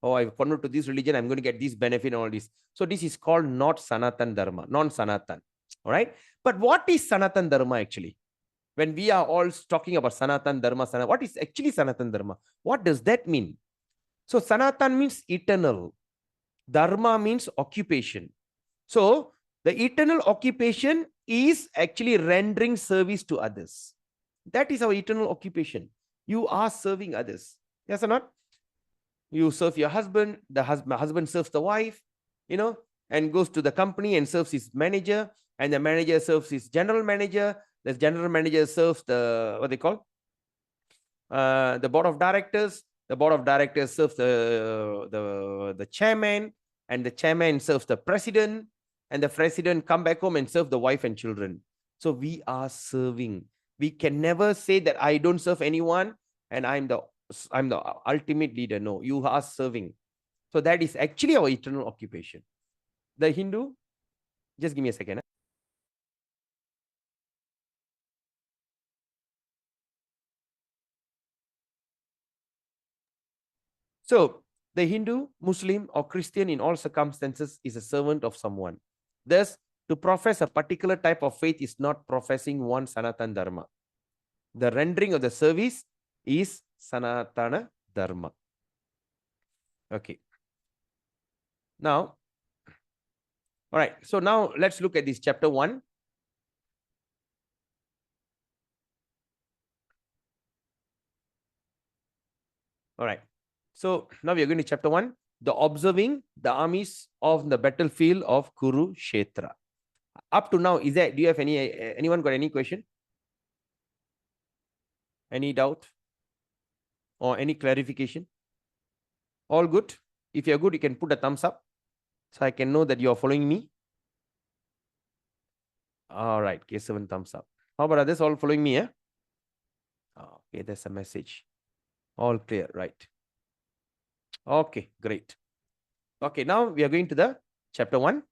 Oh, I've converted to this religion, I'm going to get this benefit and all this. So this is called not Sanatan Dharma, non-Sanatan. All right. But what is Sanatan Dharma actually? When we are all talking about Sanatan Dharma, what is actually Sanatan Dharma? What does that mean? So Sanatan means eternal. Dharma means occupation. So the eternal occupation is actually rendering service to others. That is our eternal occupation. You are serving others. Yes or not? You serve your husband, the husband serves the wife, and goes to the company and serves his manager, and the manager serves his general manager. The general manager serves the, what they call, the board of directors. The board of directors serves the chairman, and the chairman serves the president, and the president come back home and serve the wife and children. So we are serving. We can never say that I don't serve anyone and I'm the ultimate leader. No, you are serving. So that is actually our eternal occupation. The Hindu, just give me a second. So the Hindu, Muslim, or Christian in all circumstances is a servant of someone. Thus, to profess a particular type of faith is not professing one Sanatan Dharma. The rendering of the service is Sanatana Dharma. Okay. Now, all right. So now let's look at this chapter 1. All right. So now we are going to chapter 1. The observing the armies of the battlefield of Kurukshetra. Up to now, do you have anyone got any question? Any doubt? Or any clarification? All good? If you're good, you can put a thumbs up so I can know that you are following me. All right. Okay, 7 thumbs up. How about others all following me? Yeah? Okay, there's a message. All clear, right? Okay, great. Okay, now we are going to the chapter 1.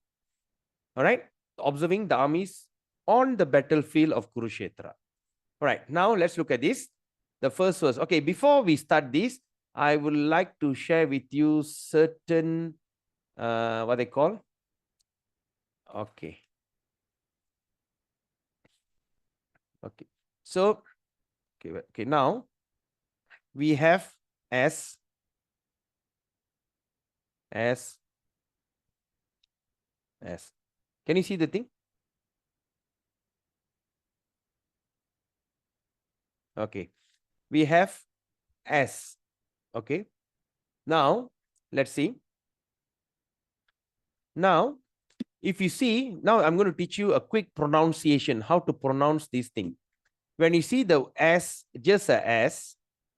All right. Observing the armies on the battlefield of Kurukshetra. All right. Now let's look at this. The first verse. Okay, before we start this, I would like to share with you certain, what they call? Okay. Okay. So, okay, now we have S. Can you see the thing? Okay. We have S. Okay. Now, let's see. Now, if you see, now I'm going to teach you a quick pronunciation, how to pronounce this thing. When you see the S, just a S,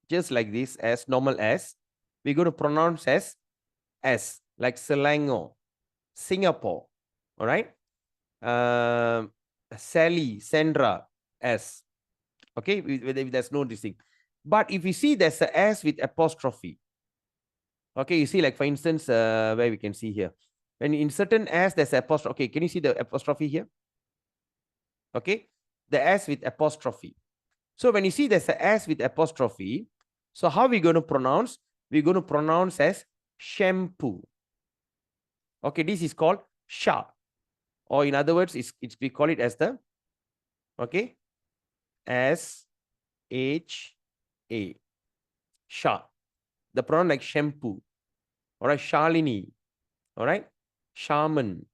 just like this, S, normal S, we're going to pronounce as S, like Selangor, Singapore, all right? Sally, Sandra, S, okay? There's no distinct. But if you see there's a S with apostrophe, okay, you see, like for instance, where we can see here, when in certain S, there's apostrophe. Okay, can you see the apostrophe here? Okay, the S with apostrophe. So when you see there's a S with apostrophe, so how are we going to pronounce? We're going to pronounce as shampoo. Okay, this is called sha. Or in other words, we call it as the, okay, S-H-A, sha. The pronoun like shampoo. All right, Shalini. All right, shaman,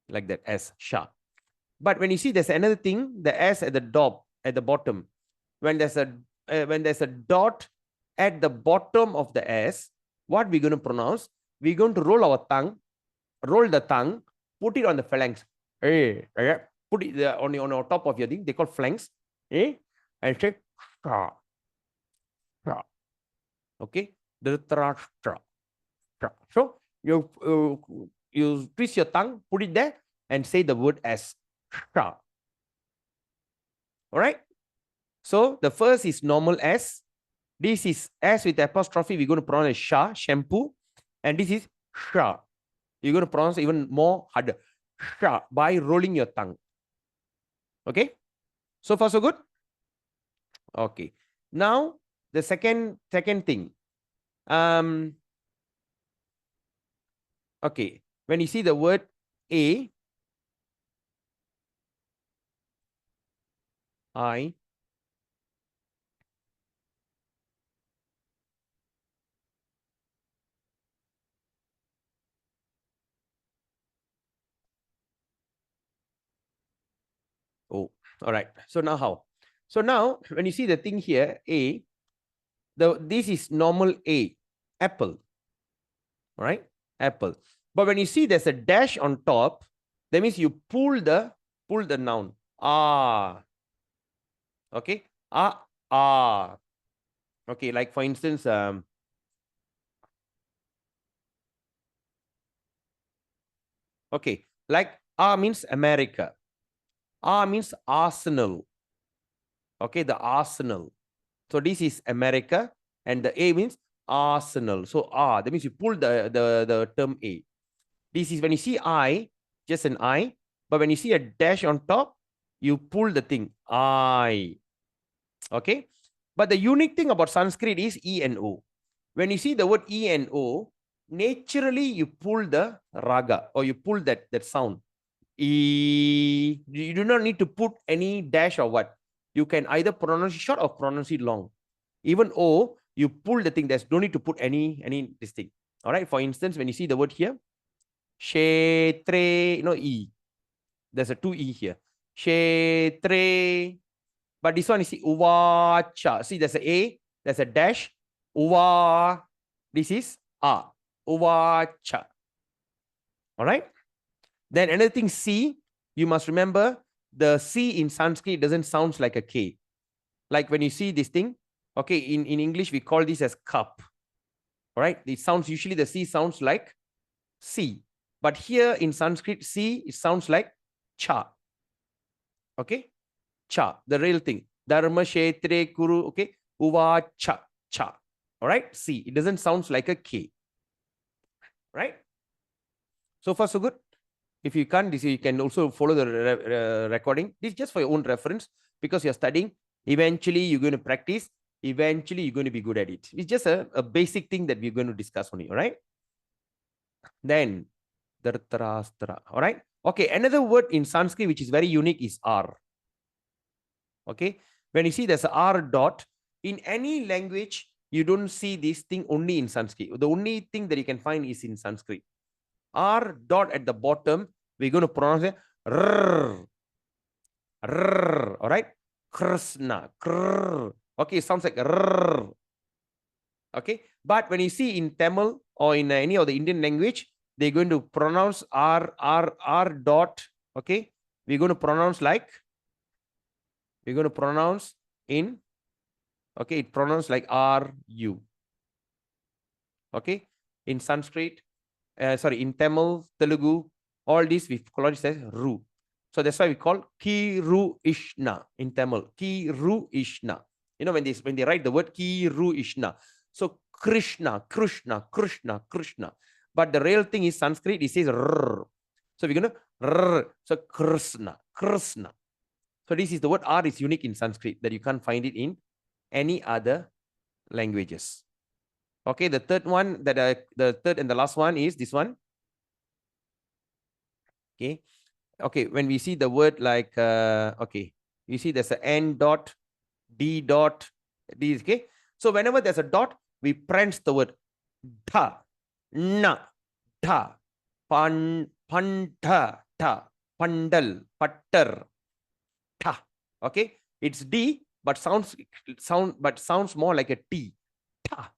like that, S, sha. But when you see there's another thing, the S at the top, at the bottom, when there's a dot at the bottom of the S, what we're going to pronounce? We're going to roll our tongue, roll the tongue, put it on the phalanx. Put it on the top of your thing. They call flanks. And say, okay, so you twist your tongue, put it there, and say the word as sha. All right. So the first is normal S. This is S with apostrophe. We're going to pronounce sha, shampoo. And this is sha. You're going to pronounce even more harder. Sha, by rolling your tongue. Okay. So far, so good? Okay. Now, the second thing. Okay. When you see the word A, I, oh, all right. So now how? So now, when you see the thing here, A, this is normal A, apple. All right, apple. But when you see there's a dash on top, that means you pull the noun. Ah. Okay. Ah. Okay, like for instance, okay, like means America. Means Arsenal. Okay, the Arsenal. So this is America, and the A means Arsenal. So that means you pull the term A. This is when you see I, just an I, but when you see a dash on top, you pull the thing I. Okay, but the unique thing about Sanskrit is E and O. When you see the word E and O, naturally you pull the raga, or you pull that sound. E. You do not need to put any dash or what. You can either pronounce it short or pronounce it long. Even O, you pull the thing. There's no need to put any this thing. All right. For instance, when you see the word here, Kshetre, E. There's a 2E here. Kshetre. But this one is Uvacha. See, there's a, there's a dash. Uva. This is A. Uvacha. All right. Then another thing, C, you must remember the C in Sanskrit doesn't sound like a K. Like when you see this thing, okay, in English, we call this as cup. All right. It sounds, usually the C sounds like C. But here in Sanskrit, C, it sounds like cha. Okay, cha, the real thing. Dharma Kshetre Kuru, okay, Uva cha, cha. All right, see, it doesn't sound like a K. Right? So far, so good. If you can't, you can also follow the recording. This is just for your own reference because you're studying. Eventually, you're going to practice. Eventually, you're going to be good at it. It's just a basic thing that we're going to discuss on it. All right. Then, Dhartarashtra. All right. Okay. Another word in Sanskrit which is very unique is R. Okay. When you see there's a R dot in any language, you don't see this thing only in Sanskrit. The only thing that you can find is in Sanskrit. R dot at the bottom, we're going to pronounce it rrr, rrr, all right? Krishna, krrr. Okay, it sounds like rrr. Okay, but when you see in Tamil or in any of the Indian language, they're going to pronounce R dot. Okay, we're going to pronounce like, we're going to pronounce in, okay, it pronounced like RU. Okay, in Sanskrit, sorry, in Tamil, Telugu, all these we call it as Ru. So that's why we call Kiru Ishna in Tamil. Kiru Ishna. You know, when they write the word Kiru Ishna. So Krishna, Krishna, Krishna, Krishna. But the real thing is Sanskrit, it says rrr. So we're going to rrr. So Krishna, Krishna. So this is the word R is unique in Sanskrit that you can't find it in any other languages. Okay, the third one, the third and the last one is this one. Okay. Okay, when we see the word like, okay, you see there's an N dot, D dot, D, okay. So whenever there's a dot, we prance the word dha, na, dha, panta, ta, pandal, pattar, ta. Okay, it's D, but sounds more like a T, ta,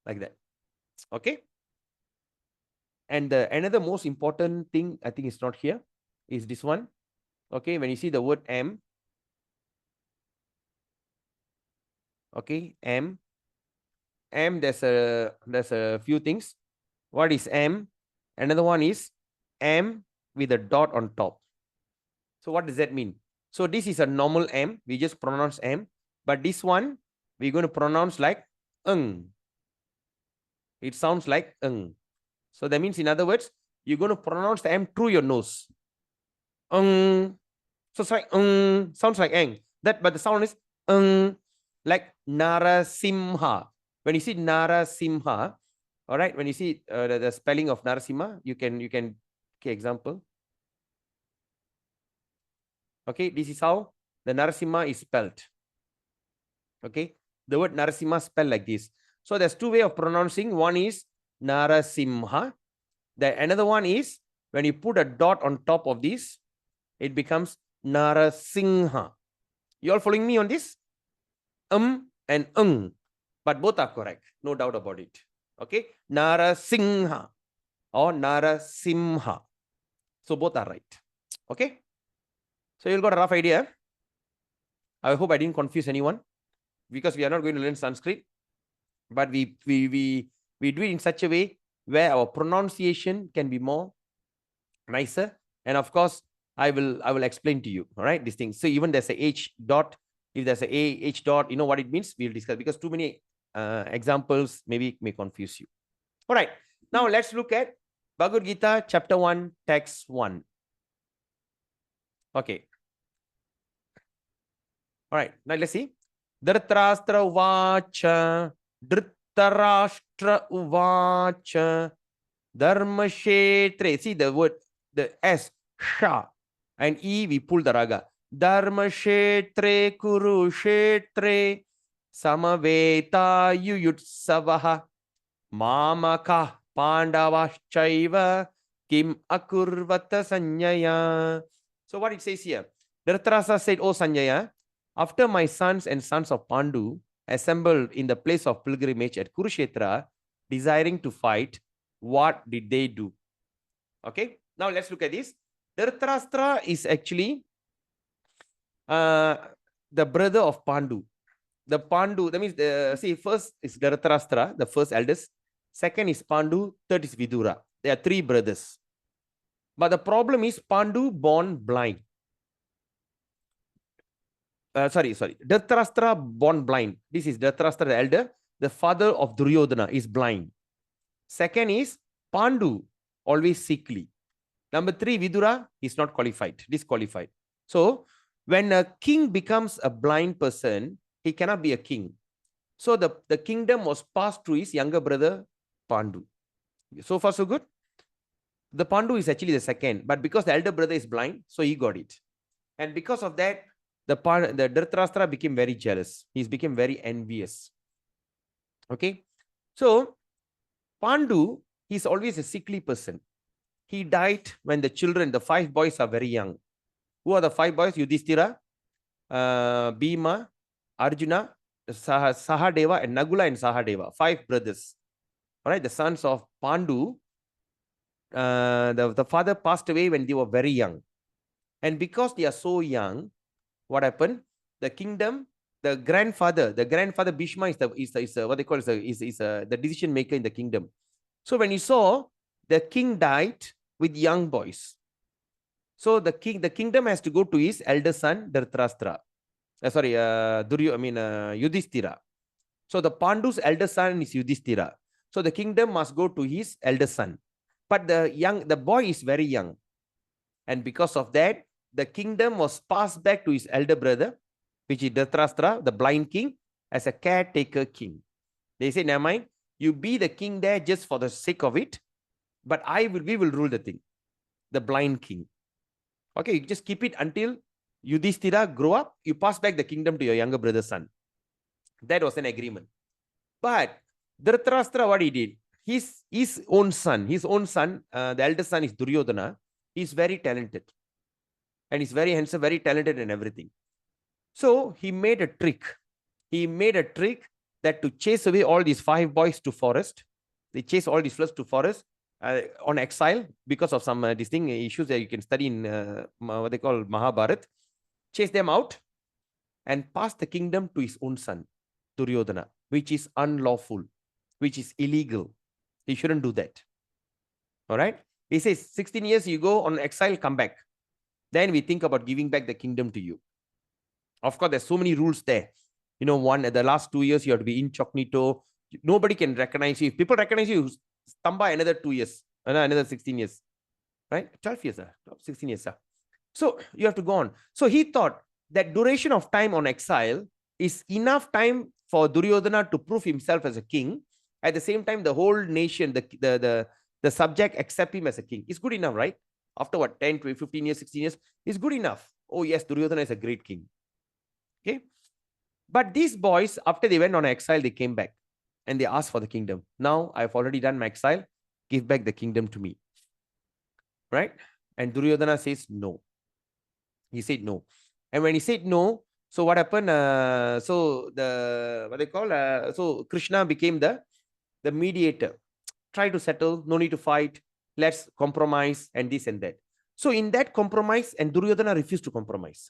like that. Okay. And another most important thing, I think it's not here, is this one. Okay, when you see the word M, okay, M, there's a few things. What is M? Another one is M with a dot on top. So what does that mean? So this is a normal M. We just pronounce M. But this one, we're going to pronounce like ng. It sounds like ng. So that means, in other words, you're going to pronounce the M through your nose. So it's like sounds like eng. But the sound is like Narasimha. When you see Narasimha, all right, when you see the spelling of Narasimha, you can okay, example. Okay, this is how the Narasimha is spelled. Okay, the word Narasimha spelled like this. So there's two ways of pronouncing. One is Narasimha. The another one is when you put a dot on top of this, it becomes Narasingha. You all following me on this? And but both are correct, no doubt about it. Okay, Narasingha or Narasimha. So both are right. Okay, so you'll got a rough idea. I hope I didn't confuse anyone, because we are not going to learn Sanskrit, but we do it in such a way where our pronunciation can be more nicer. And of course, I will explain to you. All right, these things. So even there's a H dot. If there's a H dot, you know what it means? We'll discuss, because too many examples maybe may confuse you. All right. Now let's look at Bhagavad Gita, chapter 1, text 1. Okay. All right. Now let's see. Dhritarashtra uvacha, Dhritarashtra uvacha, Dharmashetre. See the word, the S, sha, and E, we pull the raga. Dharmashetre Kurushetre Samaveta Yuyutsavaha Mamaka Pandavaschaiva Kim Akurvata Sanyaya. So what it says here, Dhritarashtra said, "O Sanjaya, after my sons and sons of Pandu assembled in the place of pilgrimage at Kurukshetra, desiring to fight, what did they do?" Okay, now let's look at this. Dhritarashtra is actually the brother of Pandu. The Pandu, that means see, first is Dhritarashtra, the first eldest. Second is Pandu. Third is Vidura. They are three brothers. But the problem is Pandu born blind. Dhritarashtra born blind. This is Dhritarashtra the elder. The father of Duryodhana is blind. Second is Pandu, always sickly. Number 3, Vidura is not qualified, disqualified. So when a king becomes a blind person, he cannot be a king. So the kingdom was passed to his younger brother Pandu. So far, so good. The Pandu is actually the second, but because the elder brother is blind, so he got it. And because of that, the Dhritarashtra became very jealous. He became very envious. Okay. So Pandu, he's always a sickly person. He died when the children, the 5 boys, are very young. Who are the 5 boys? Yudhishthira, Bhima, Arjuna, Sahadeva, and Nagula and Sahadeva. 5 brothers. All right, the sons of Pandu. The father passed away when they were very young. And because they are so young, what happened? The kingdom, the grandfather Bhishma is what they call is the decision maker in the kingdom. So when he saw the king died with young boys, so the kingdom has to go to his elder son Dhritarashtra. Yudhishthira. So the Pandu's elder son is Yudhishthira. So the kingdom must go to his elder son. But the boy is very young. And because of that, the kingdom was passed back to his elder brother, which is Dhritarashtra, the blind king, as a caretaker king. They say, never mind, you be the king there just for the sake of it, but we will rule the thing, the blind king. Okay, you just keep it until Yudhishthira grow up, you pass back the kingdom to your younger brother's son. That was an agreement. But Dhritarashtra, what he did, his own son, the eldest son is Duryodhana, he's very talented. And he's very handsome, very talented and everything. So he made a trick. He made a trick that to chase away all these 5 boys to forest. They chase all these fellows to forest on exile because of some distinct issues that you can study in what they call Mahabharata. Chase them out and pass the kingdom to his own son, Duryodhana, which is unlawful, which is illegal. He shouldn't do that. All right. He says, 16 years you go on exile, come back. Then we think about giving back the kingdom to you. Of course, there's so many rules there. You know, the last 2 years, you have to be incognito. Nobody can recognize you. If people recognize you, stand by another 2 years, another 16 years, right? 12 years, 16 years. So you have to go on. So he thought that duration of time on exile is enough time for Duryodhana to prove himself as a king. At the same time, the whole nation, the subject accept him as a king. It's good enough, right? After what, 10, 12, 15 years, 16 years, it's good enough. Oh yes, Duryodhana is a great king. Okay. But these boys, after they went on exile, they came back and they asked for the kingdom. Now I've already done my exile. Give back the kingdom to me. Right? And Duryodhana says no. He said no. And when he said no, so what happened? So Krishna became the mediator. Try to settle, no need to fight. Let's compromise and this and that. So in that compromise, and Duryodhana refused to compromise.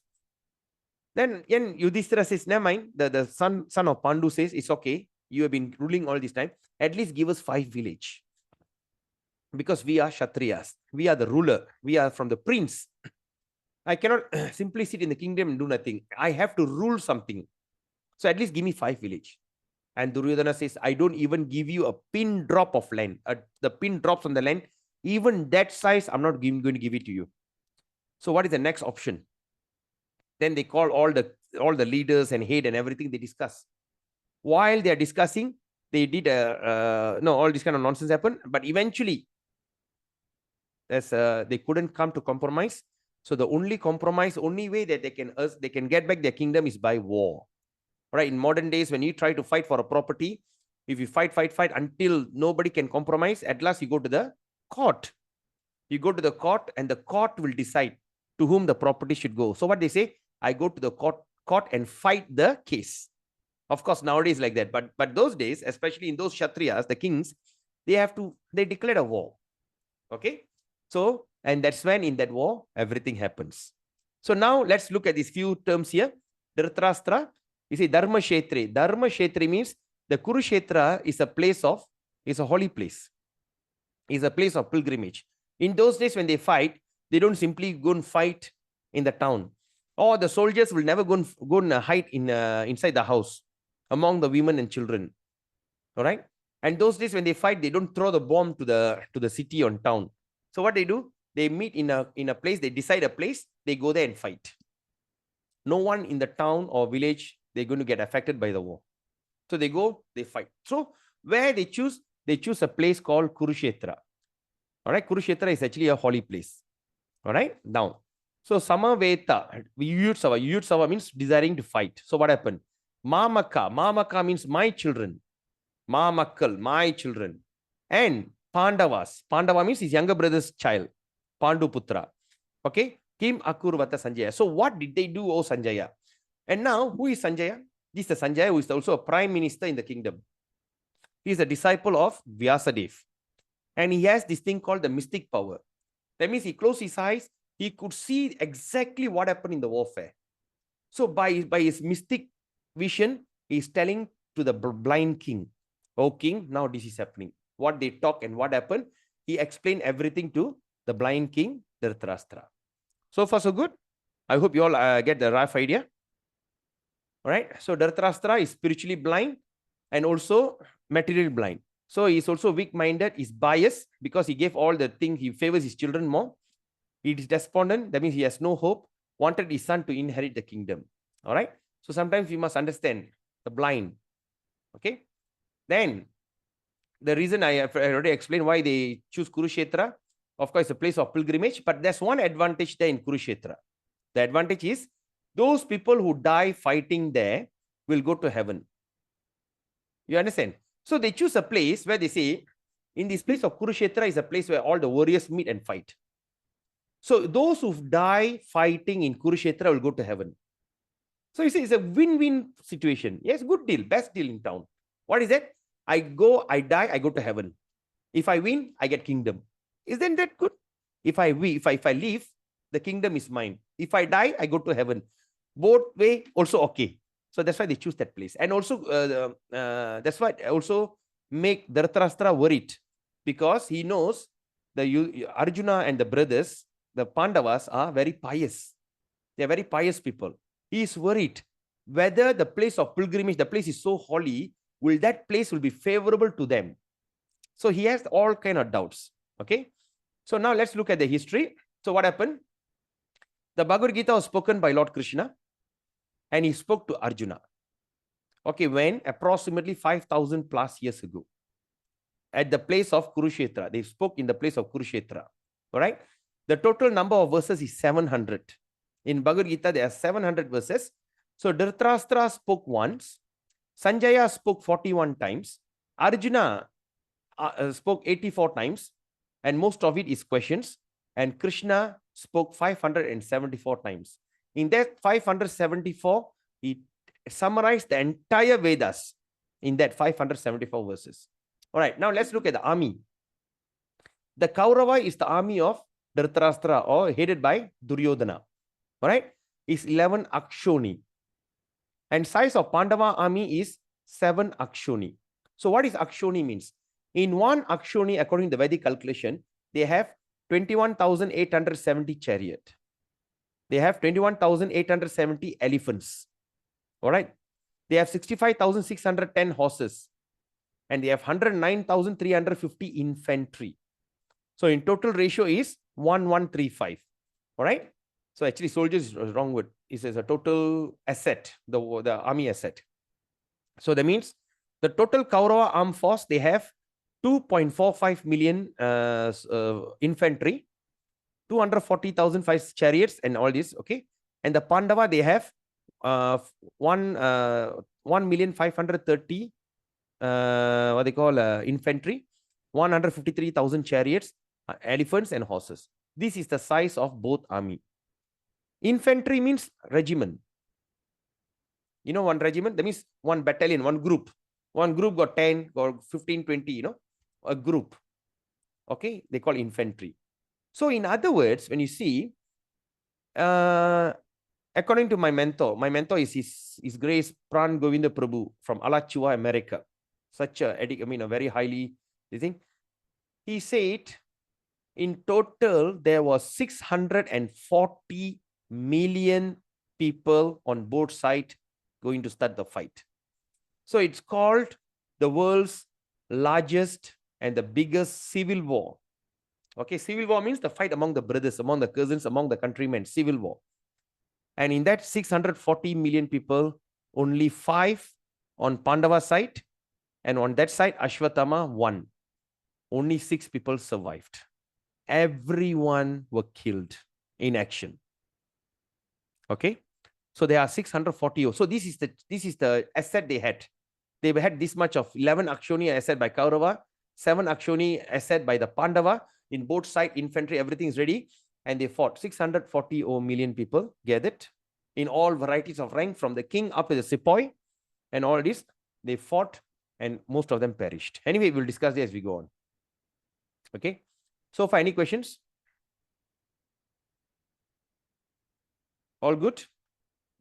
Then Yudhishthira says, never mind. The son of Pandu says, it's okay. You have been ruling all this time. At least give us 5 villages. Because we are Kshatriyas. We are the ruler. We are from the prince. I cannot simply sit in the kingdom and do nothing. I have to rule something. So at least give me 5 villages. And Duryodhana says, I don't even give you a pin drop of land. The pin drops on the land. Even that size, I'm not going to give it to you. So what is the next option? Then they call all the leaders and head and everything. They discuss. While they are discussing, they did all this kind of nonsense happened. But eventually, they couldn't come to compromise. So the only way that they can get back their kingdom is by war. Right? In modern days, when you try to fight for a property, if you fight until nobody can compromise, at last you go to the court. You go to the court and the court will decide to whom the property should go. So what they say, I go to the court and fight the case. Of course, nowadays like that. But those days, especially in those Kshatriyas, the kings, they declared a war. Okay. So, and that's when in that war, everything happens. So now let's look at these few terms here. Dhritarashtra, you see Dharma Kshetri. Dharma Kshetri means the Kurukshetra is a holy place. Is a place of pilgrimage. In those days when they fight, they don't simply go and fight in the town. Or the soldiers will never go and hide inside the house among the women and children. All right. And those days when they fight, they don't throw the bomb to the city or town. So what they do, they meet in a place, they decide a place, they go there and fight. No one in the town or village, they're going to get affected by the war. So they go, they fight. So where they choose a place called Kurukshetra. All right. Kurukshetra is actually a holy place. All right. Now, so Samaveta, Yutsava means desiring to fight. So what happened? Mamaka means my children. Mamakkal, my children. And Pandava means his younger brother's child. Panduputra. Okay. Kim Akurvata Sanjaya. So what did they do, O Sanjaya? And now, who is Sanjaya? This is the Sanjaya who is also a prime minister in the kingdom. He is a disciple of Vyasadeva. And he has this thing called the mystic power. That means he closed his eyes, he could see exactly what happened in the warfare. So by his mystic vision, he is telling to the blind king, "Oh king, now this is happening." What they talk and what happened, he explained everything to the blind king, Dhritarashtra. So far, so good. I hope you all get the rough idea. All right. So Dhritarashtra is spiritually blind and also materially blind. So he's also weak-minded, he's biased because he gave all the things, he favors his children more. He is despondent, that means he has no hope, wanted his son to inherit the kingdom. All right. So sometimes we must understand the blind. Okay. Then the reason I have already explained why they choose Kurukshetra. Of course, it's a place of pilgrimage, but there's one advantage there in Kurukshetra. The advantage is those people who die fighting there will go to heaven. You understand? So they choose a place where they say, in this place of Kurukshetra is a place where all the warriors meet and fight. So those who die fighting in Kurukshetra will go to heaven. So you see, it's a win-win situation. Yes, good deal, best deal in town. What is that? I die, I go to heaven. If I win, I get kingdom. Isn't that good? If I leave, the kingdom is mine. If I die, I go to heaven. Both way also okay. So that's why they choose that place. And also, that's why also make Dhritarashtra worried, because he knows the Arjuna and the brothers, the Pandavas, are very pious. They are very pious people. He is worried whether the place of pilgrimage, the place is so holy, will that place will be favorable to them. So he has all kind of doubts. Okay. So now let's look at the history. So what happened? The Bhagavad Gita was spoken by Lord Krishna, and he spoke to Arjuna. Okay, when approximately 5,000 plus years ago, at the place of Kurukshetra. They spoke in the place of Kurukshetra. All right. The total number of verses is 700. In Bhagavad Gita, there are 700 verses. So Dhritarashtra spoke once. Sanjaya spoke 41 times. Arjuna spoke 84 times. And most of it is questions. And Krishna spoke 574 times. In that 574, he summarized the entire Vedas in that 574 verses. All right, now let's look at the army. The Kaurava is the army of Dhritarashtra, or headed by Duryodhana. All right, is 11 Akshoni. And size of Pandava army is 7 Akshoni. So what is Akshoni means? In one Akshoni, according to the Vedic calculation, they have 21,870 chariot. They have 21,870 elephants. All right. They have 65,610 horses. And they have 109,350 infantry. So in total ratio is 1135. All right. So actually soldiers is wrong word. It says a total asset, the army asset. So that means the total Kaurava armed force, they have 2.45 million infantry, 240,005 chariots and all this. Okay. And the Pandava, they have 1,530,000 what they call infantry, 153,000 chariots, elephants and horses. This is the size of both army. Infantry means regiment. You know, one regiment, that means one battalion, one group. One group got 10 or 15, 20, you know, a group. Okay, they call infantry. So in other words, when you see, according to my mentor is His Grace Pran Govinda Prabhu from Alachua, America. Such a, a very highly, you think? He said, in total, there was 640 million people on both sides going to start the fight. So it's called the world's largest and the biggest civil war. Okay, civil war means the fight among the brothers, among the cousins, among the countrymen, civil war. And in that 640 million people, only 5 on Pandava side, and on that side, Ashwatthama 1. Only 6 people survived. Everyone were killed in action. Okay, so there are 640. So this is the asset they had. They had this much of 11 Akshoni asset by Kaurava, 7 Akshoni asset by the Pandava. In both sides, infantry, everything is ready. And they fought. 640 million people gathered in all varieties of rank, from the king up to the sepoy and all this. They fought and most of them perished. Anyway, we'll discuss this as we go on. Okay. So far, any questions? All good?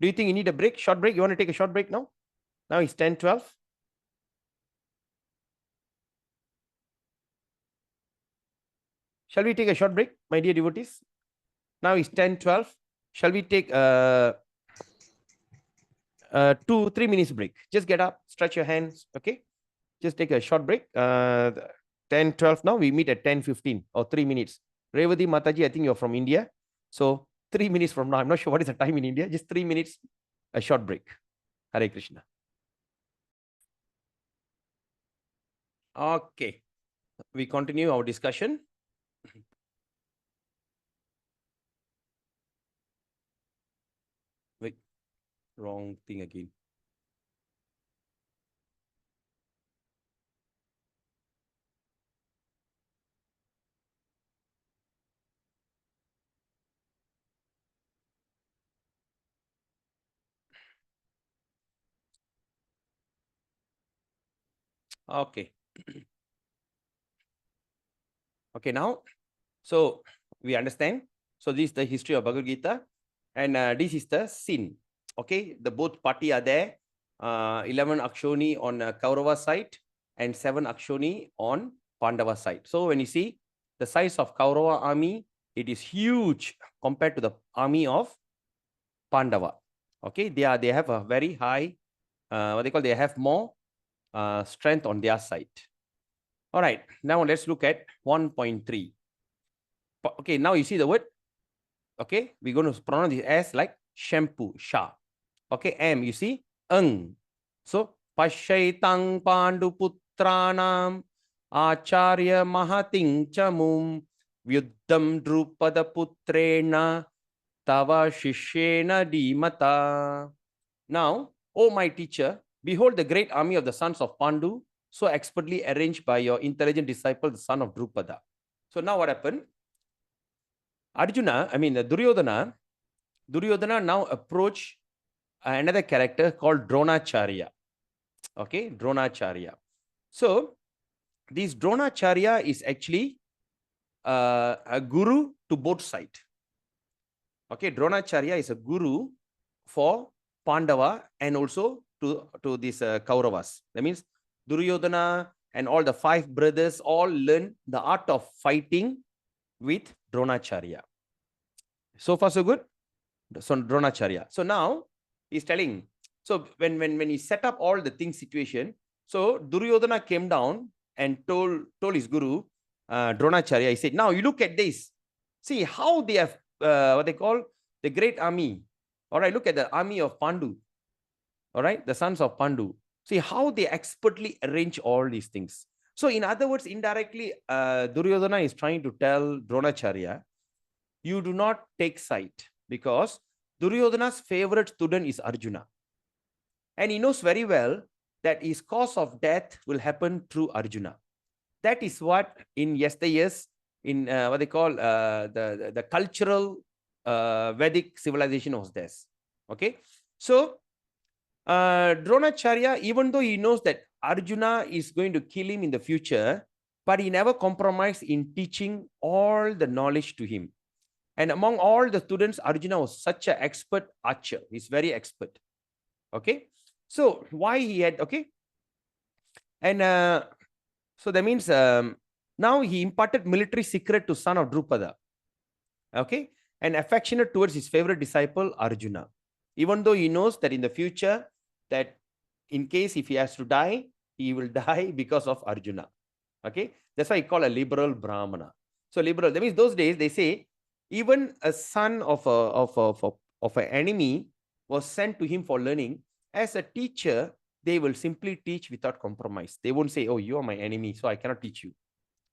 Do you think you need a break? Short break? You want to take a short break now? Now it's 10:12. Shall we take a short break, my dear devotees? Now it's 10:12. Shall we take 2-3 minutes break? Just get up, stretch your hands, okay? Just take a short break. 10:12 now. We meet at 10:15 or 3 minutes. Revati Mataji, I think you're from India. So 3 minutes from now, I'm not sure what is the time in India. Just 3 minutes, a short break. Hare Krishna. Okay. We continue our discussion. Wait, wrong thing again. Okay. Okay, now, so we understand. So this is the history of Bhagavad Gita, and this is the scene. Okay, the both party are there. 11 Akshoni on Kaurava side and 7 Akshoni on Pandava side. So when you see the size of Kaurava army, it is huge compared to the army of Pandava. Okay, they have a very high, they have more strength on their side. All right, now let's look at 1.3. Okay, now you see the word. Okay, we're going to pronounce it as like shampoo, sha. Okay, M, you see, So, Pashaitang Panduputranam Acharya Mahating Chamum Vyuddham Drupada Putrena Tava Shishena Dimata. Now, O my teacher, behold the great army of the sons of Pandu, so expertly arranged by your intelligent disciple, the son of Drupada. So now what happened? Duryodhana now approached another character called Dronacharya. Okay, Dronacharya. So this Dronacharya is actually a guru to both sides. Okay, Dronacharya is a guru for Pandava and also to these Kauravas. That means Duryodhana and all the 5 brothers all learn the art of fighting with Dronacharya. So far, so good. So Dronacharya. So now he's telling. So when he set up all the things situation, so Duryodhana came down and told his guru Dronacharya. He said, "Now you look at this. See how they have what they call the great army. All right, look at the army of Pandu. All right, the sons of Pandu. See how they expertly arrange all these things." So in other words, indirectly, Duryodhana is trying to tell Dronacharya, you do not take side, because Duryodhana's favorite student is Arjuna. And he knows very well that his cause of death will happen through Arjuna. That is what in yesteryears, in what they call the cultural Vedic civilization was there. Okay. So Dronacharya, even though he knows that Arjuna is going to kill him in the future, but he never compromised in teaching all the knowledge to him. And among all the students, Arjuna was such an expert archer. He's very expert. Okay. So why he had, okay. And so that means now he imparted military secret to son of Drupada. Okay. And affectionate towards his favorite disciple, Arjuna. Even though he knows that in the future, that in case if he has to die, he will die because of Arjuna. Okay, that's why he called a liberal Brahmana. So liberal, that means those days they say even a son of an enemy was sent to him for learning. As a teacher, they will simply teach without compromise. They won't say, oh, you are my enemy, so I cannot teach you.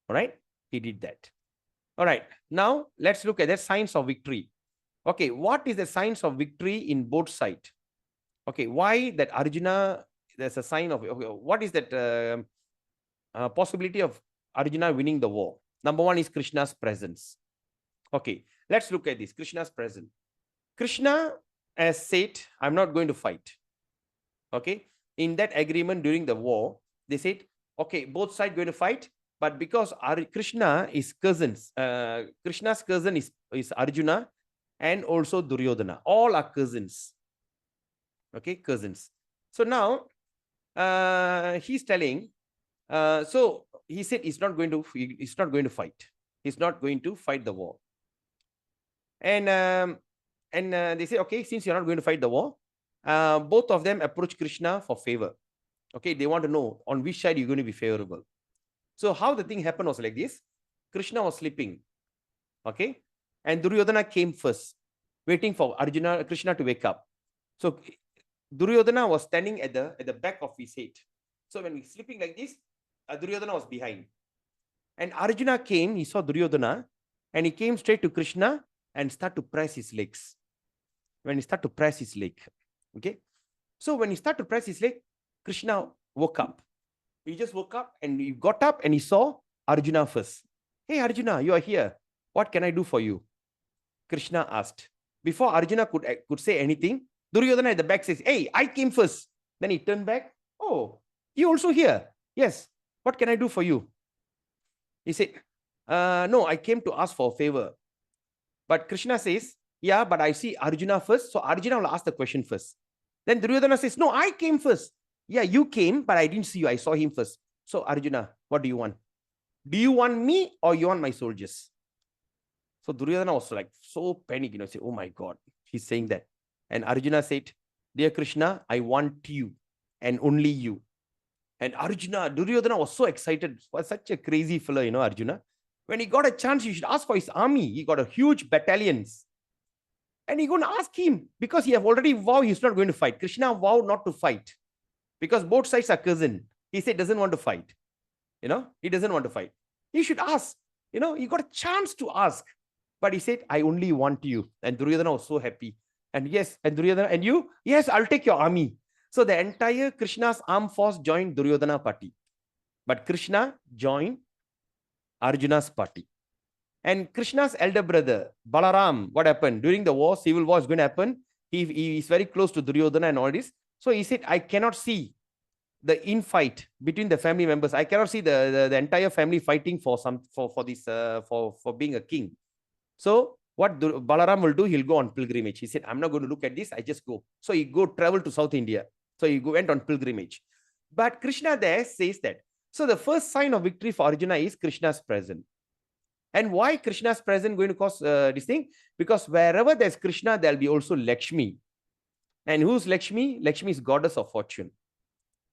All right, he did that. All right, now let's look at the signs of victory. Okay, what is the signs of victory in both sides? Okay, why that Arjuna, there's a sign of, okay, what is that possibility of Arjuna winning the war? Number one is Krishna's presence. Okay, let's look at this, Krishna's presence. Krishna has said, I'm not going to fight. Okay, in that agreement during the war, they said, okay, both sides going to fight, but because Krishna is cousins, Krishna's cousin is Arjuna and also Duryodhana. All are cousins. Okay, cousins. So now he's telling, so he said he's not going to fight. He's not going to fight the war. And they say, okay, since you're not going to fight the war, both of them approach Krishna for favor. Okay, they want to know on which side you're going to be favorable. So how the thing happened was like this. Krishna was sleeping. Okay, and Duryodhana came first, waiting for Krishna to wake up. So Duryodhana was standing at the back of his head. So when he's sleeping like this, Duryodhana was behind. And Arjuna came, he saw Duryodhana, and he came straight to Krishna and started to press his legs. When he started to press his leg, okay? So when he started to press his leg, Krishna woke up. He just woke up and he got up and he saw Arjuna first. Hey, Arjuna, you are here. What can I do for you? Krishna asked. Before Arjuna could say anything, Duryodhana at the back says, hey, I came first. Then he turned back. Oh, you also here? Yes. What can I do for you? He said, no, I came to ask for a favor. But Krishna says, yeah, but I see Arjuna first. So Arjuna will ask the question first. Then Duryodhana says, no, I came first. Yeah, you came, but I didn't see you. I saw him first. So Arjuna, what do you want? Do you want me or you want my soldiers? So Duryodhana was like so panicked, say, oh my God, he's saying that. And Arjuna said, dear Krishna, I want you and only you. And Duryodhana was so excited. Was such a crazy fellow, Arjuna. When he got a chance, he should ask for his army. He got a huge battalions. And he's going to ask him because he have already vowed he's not going to fight. Krishna vowed not to fight because both sides are cousin. He said doesn't want to fight. He doesn't want to fight. He should ask. He got a chance to ask. But he said, I only want you. And Duryodhana was so happy. And yes, and Duryodhana, and you? Yes, I'll take your army. So the entire Krishna's armed force joined Duryodhana party. But Krishna joined Arjuna's party. And Krishna's elder brother, Balaram, what happened? During the war, civil war is going to happen. He is very close to Duryodhana and all this. So he said, I cannot see the infight between the family members. I cannot see the entire family fighting for being a king. So what Balaram will do, he'll go on pilgrimage. He said, I'm not going to look at this. I just go. So he travel to South India. So he went on pilgrimage. But Krishna there says that. So the first sign of victory for Arjuna is Krishna's presence. And why Krishna's presence going to cause this thing? Because wherever there's Krishna, there'll be also Lakshmi. And who's Lakshmi? Lakshmi is goddess of fortune.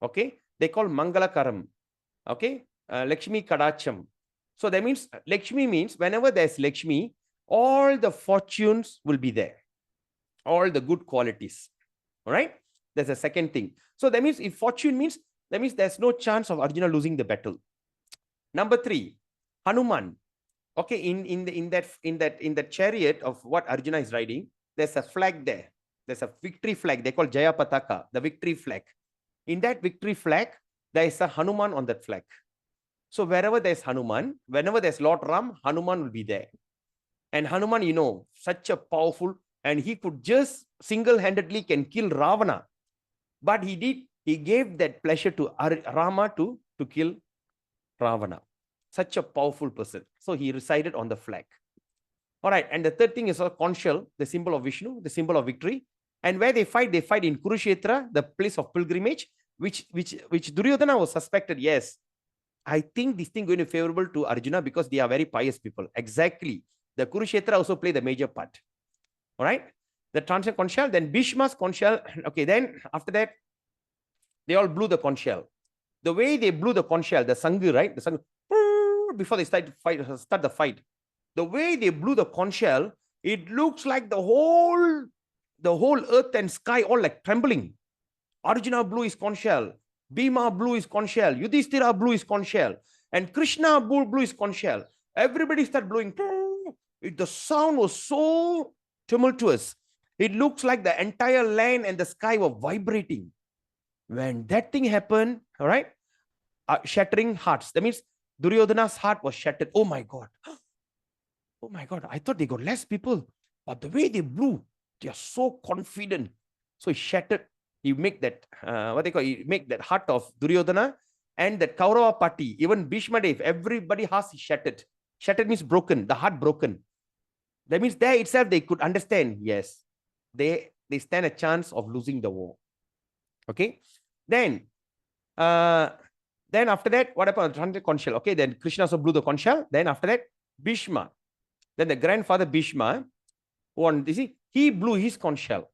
Okay, they call Mangalakaram. Okay, Lakshmi Kadacham. So that means Lakshmi means whenever there's Lakshmi, all the fortunes will be there, all the good qualities. All right, that's the second thing. So that means if fortune means, that means there's no chance of Arjuna losing the battle. Number 3, Hanuman. Okay, in that chariot of what Arjuna is riding, there's a flag there. There's a victory flag. They call Jaya Pataka, the victory flag. In that victory flag, there is a Hanuman on that flag. So wherever there's Hanuman, whenever there's Lord Ram, Hanuman will be there. And Hanuman, such a powerful, and he could just single-handedly can kill Ravana. But he gave that pleasure to Rama to kill Ravana. Such a powerful person. So he resided on the flag. All right. And the third thing is a conch shell, the symbol of Vishnu, the symbol of victory. And where they fight in Kurukshetra, the place of pilgrimage, which Duryodhana was suspected. Yes, I think this thing going to be favorable to Arjuna because they are very pious people. Exactly. The Kurukshetra also play the major part. All right. The transient conch shell, then Bhishma's conch shell. Okay, then after that, they all blew the conch shell. The way they blew the conch shell, the Sangha, right? The Sangha, before they start the fight. The way they blew the conch shell, it looks like the whole earth and sky all like trembling. Arjuna blew his conch shell, Bhima blew his conch shell, Yudhishthira blew his conch shell, and Krishna blew his conch shell. Everybody started blowing. The sound was so tumultuous. It looks like the entire land and the sky were vibrating. When that thing happened, all right, shattering hearts. That means Duryodhana's heart was shattered. Oh my God. Oh my God. I thought they got less people. But the way they blew, they are so confident. So he shattered. He make that, he make that heart of Duryodhana and that Kaurava party, even Bhishma Dev, everybody heart is shattered. Shattered means broken, the heart broken. That means there itself they could understand, yes, they stand a chance of losing the war. Okay. Then after that, what happened? The conch shell. Okay, then Krishna also blew the conch shell. Then after that, Bhishma. Then the grandfather Bhishma, he blew his conch shell.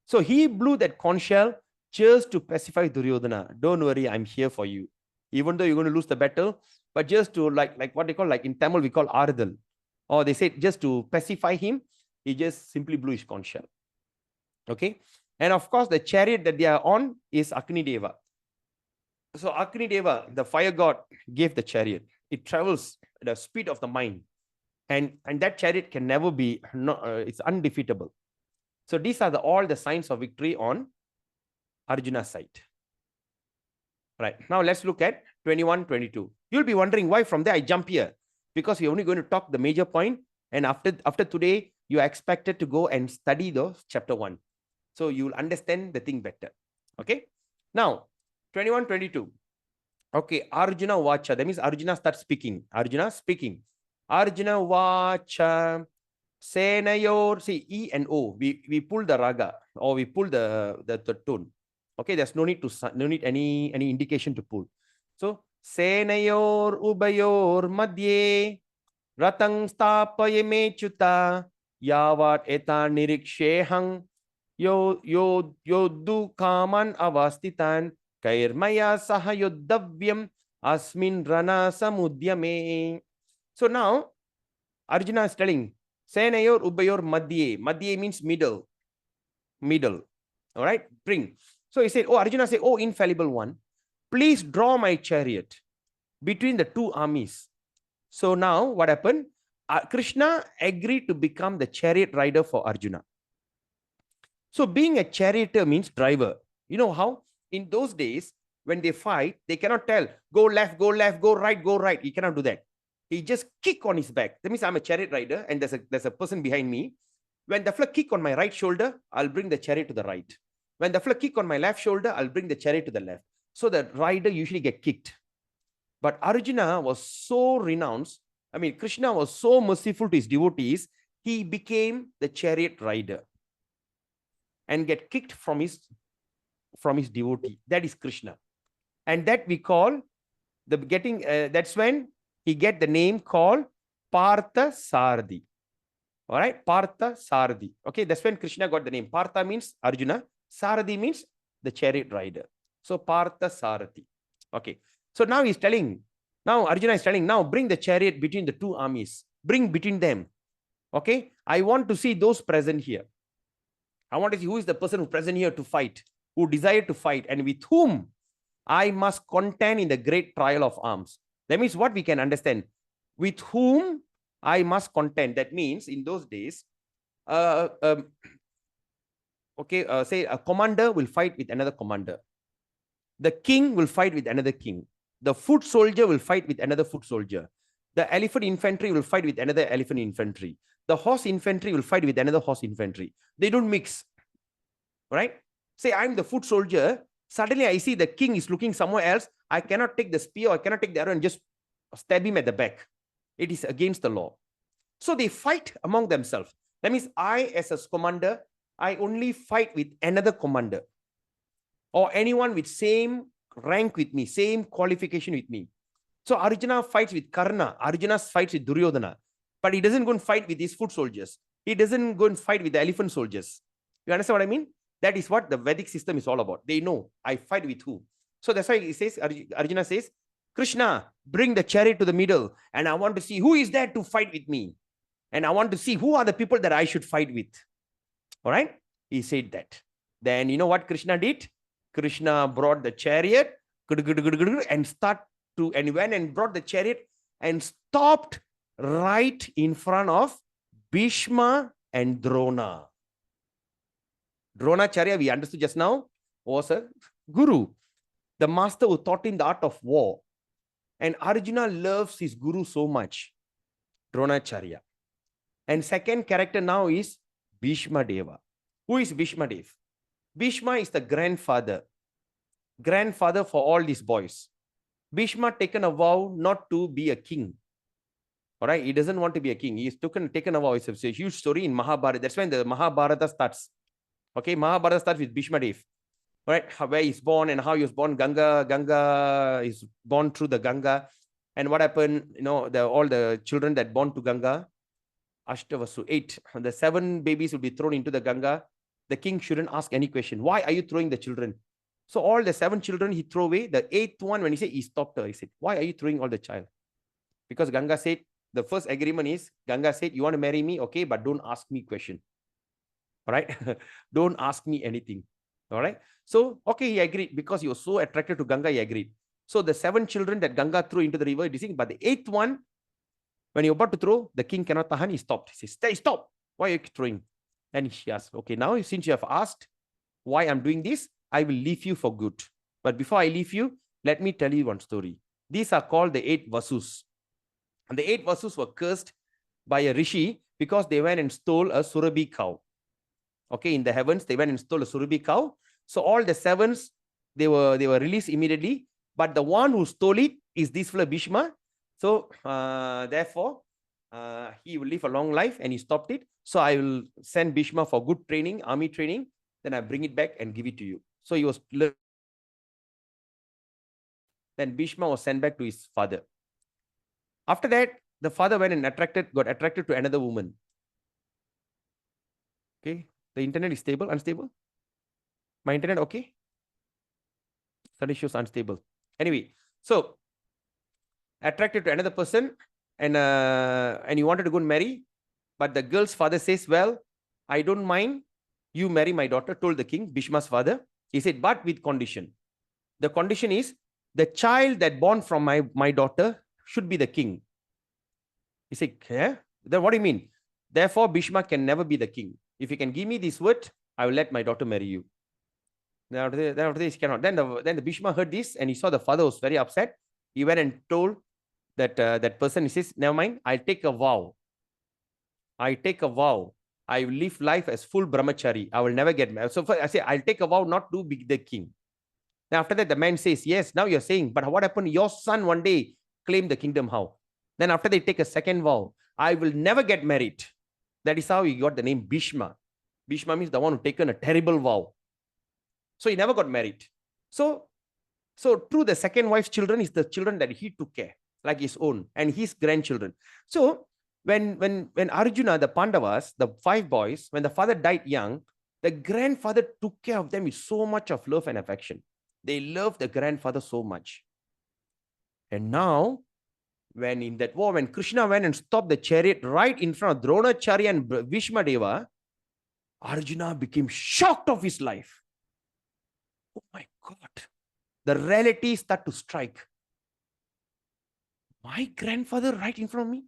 So he blew that conch shell just to pacify Duryodhana. Don't worry, I'm here for you. Even though you're going to lose the battle, but just to like what they call, like in Tamil, we call Ardal. Or they say just to pacify him, he just simply blew his conch shell. Okay. And of course, the chariot that they are on is Agni Deva. So Agni Deva, the fire god, gave the chariot. It travels at the speed of the mind. And that chariot can never be, it's undefeatable. So these are all the signs of victory on Arjuna's side. Right. Now let's look at 21, 22. You'll be wondering why from there I jump here. Because we're only going to talk the major point. And after today, you are expected to go and study the chapter 1. So you'll understand the thing better. Okay. Now, 21, 22. Okay. Arjuna Vacha. That means Arjuna starts speaking. Arjuna speaking. Arjuna Vacha. Senayor. See, E and O. We pull the raga or we pull the tone. Okay. There's no need any indication to pull. So, Senayor Ubayor Madhye. Ratang Stapaye Mechuta. Yavat Eta Nirikshehang. Yoddu Kaman Avastitan. Kairmaya Sahayodavyam Asmin Rana Samudyame. So now Arjuna is telling Senayor Ubayor Madhye. Madhye means middle. All right, bring. So he said, Arjuna said, infallible one, please draw my chariot between the two armies. So now what happened? Krishna agreed to become the chariot rider for Arjuna. So being a charioteer means driver. You know how? In those days, when they fight, they cannot tell, go left, go right. He cannot do that. He just kick on his back. That means I'm a chariot rider and there's a person behind me. When the fellow kick on my right shoulder, I'll bring the chariot to the right. When the fellow kick on my left shoulder, I'll bring the chariot to the left. So the rider usually get kicked. But Arjuna was so renounced. I mean, Krishna was so merciful to his devotees. He became the chariot rider and get kicked from his devotee. That is Krishna. And that we call that's when he get the name called Partha Sarthi. All right, Partha Sarthi. Okay, that's when Krishna got the name. Partha means Arjuna. Sarthi means the chariot rider. So Partha Sarthi. Okay. So now Arjuna is telling, now bring the chariot between the two armies. Bring between them. Okay. I want to see those present here. I want to see who is the person who present here to fight, who desire to fight, and with whom I must contend in the great trial of arms. That means what we can understand. With whom I must contend. That means in those days, say a commander will fight with another commander. The king will fight with another king. The foot soldier will fight with another foot soldier. The elephant infantry will fight with another elephant infantry. The horse infantry will fight with another horse infantry. They don't mix. Right? Say I'm the foot soldier. Suddenly I see the king is looking somewhere else. I cannot take the spear, I cannot take the arrow and just stab him at the back. It is against the law. So they fight among themselves. That means I, as a commander, I only fight with another commander or anyone with same rank with me, same qualification with me. So Arjuna fights with Karna. Arjuna fights with Duryodhana. But he doesn't go and fight with his foot soldiers. He doesn't go and fight with the elephant soldiers. You understand what I mean? That is what the Vedic system is all about. They know I fight with who. So that's why he says, Arjuna says, Krishna, bring the chariot to the middle, and I want to see who is there to fight with me. And I want to see who are the people that I should fight with. All right? He said that. Then you know what Krishna did? Krishna brought the chariot and went and brought the chariot and stopped right in front of Bhishma and Drona. Dronacharya, we understood just now, was a guru, the master who taught him the art of war. And Arjuna loves his guru so much, Dronacharya. And second character now is Bhishma Deva. Who is Bhishma Deva? Bhishma is the grandfather for all these boys. Bhishma taken a vow not to be a king. All right, he doesn't want to be a king. He's taken a vow. It's a huge story in Mahabharata. That's when the Mahabharata starts. Okay, Mahabharata starts with Bhishma Deva. All right, where he's born and how he was born. Ganga is born through the Ganga. And what happened, you know, all the children that born to Ganga, Ashtavasu, 8. The 7 babies will be thrown into the Ganga. The king shouldn't ask any question. Why are you throwing the children? So all the 7 children he threw away. The 8th one, when he said, he stopped her. He said, why are you throwing all the child? Because Ganga said, the first agreement is, Ganga said, you want to marry me? Okay, but don't ask me question. All right? Don't ask me anything. All right? So, okay, he agreed. Because he was so attracted to Ganga, he agreed. So the 7 children that Ganga threw into the river, but the 8th one, when he was about to throw, the king cannot tahan, he stopped. He says, stay, stop. Why are you throwing? And she asked, okay, now since you have asked why I'm doing this, I will leave you for good. But before I leave you, let me tell you one story. These are called the 8 Vasus. And the 8 Vasus were cursed by a rishi because they went and stole a Surabhi cow. Okay, in the heavens, they went and stole a Surabhi cow. So all the 7s, they were released immediately. But the one who stole it is this fellow Bhishma. So therefore, he will live a long life, and he stopped it. So I will send Bhishma for good training, army training. Then I bring it back and give it to you. So he was. Then Bhishma was sent back to his father. After that, the father went and got attracted to another woman. Okay, the internet is stable, unstable? My internet okay? Study shows unstable. Anyway, so attracted to another person, and he wanted to go and marry, but the girl's father says, well, I don't mind you marry my daughter, told the king, Bhishma's father. He said, but with condition. The condition is, the child that born from my daughter should be the king. He said, yeah? Then what do you mean? Therefore, Bhishma can never be the king. If you can give me this word, I will let my daughter marry you. Then after this, he cannot. Then the Bhishma heard this, and he saw the father was very upset. He went and told that person, he says, never mind, I'll take a vow. I take a vow. I will live life as full brahmachari. I will never get married. So first I say, I'll take a vow not to be the king. Then after that, the man says, yes, now you're saying, but what happened? Your son one day claimed the kingdom. How? Then after they take a second vow, I will never get married. That is how he got the name Bhishma. Bhishma means the one who taken a terrible vow. So he never got married. So through the second wife's children is the children that he took care, like his own, and his grandchildren. So when Arjuna, the Pandavas, the 5 boys, when the father died young, the grandfather took care of them with so much of love and affection. They loved the grandfather so much. And now, when in that war, when Krishna went and stopped the chariot right in front of Dronacharya and Bhishma Deva, Arjuna became shocked of his life. Oh my God. The reality started to strike. My grandfather right in front of me?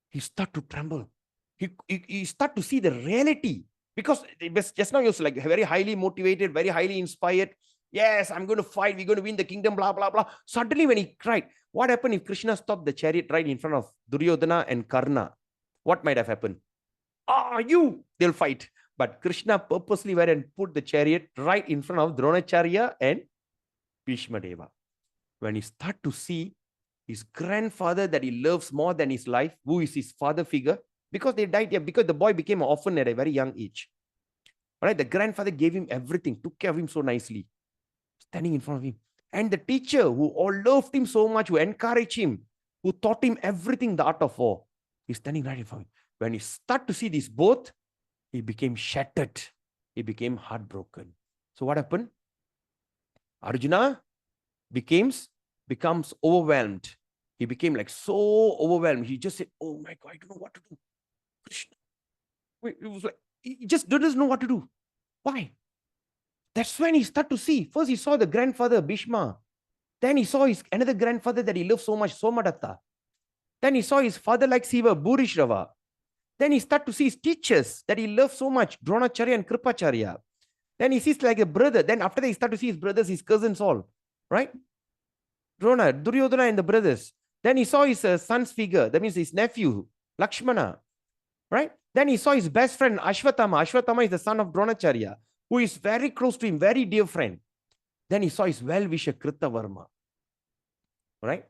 He started to tremble. He started to see the reality. Because just now he was like very highly motivated, very highly inspired. Yes, I'm going to fight. We're going to win the kingdom, blah, blah, blah. Suddenly when he cried, what happened if Krishna stopped the chariot right in front of Duryodhana and Karna? What might have happened? They'll fight. But Krishna purposely went and put the chariot right in front of Dronacharya and Bhishma Deva. When he started to see his grandfather that he loves more than his life, who is his father figure, because they died, because the boy became an orphan at a very young age. All right, the grandfather gave him everything, took care of him so nicely, standing in front of him. And the teacher who all loved him so much, who encouraged him, who taught him everything, the art of war, he's standing right in front of him. when he started to see these both, he became shattered. He became heartbroken. So what happened? Arjuna becomes overwhelmed. He became like so overwhelmed. He just said, oh my God, I don't know what to do. Krishna. It was like, he just doesn't know what to do. Why? That's when he started to see. First, he saw the grandfather, Bhishma. Then he saw his another grandfather that he loved so much, Somadatta. Then he saw his father like Siva, Bhurishrava. Then he started to see his teachers that he loved so much, Dronacharya and Kripacharya. Then he sees like a brother. Then after that, he started to see his brothers, his cousins all, right? Drona, Duryodhana and the brothers. Then he saw his son's figure. That means his nephew, Lakshmana, right? Then he saw his best friend, Ashwatthama. Ashwatthama is the son of Dronacharya, who is very close to him, very dear friend. Then he saw his well-wisher, Kritavarma, right?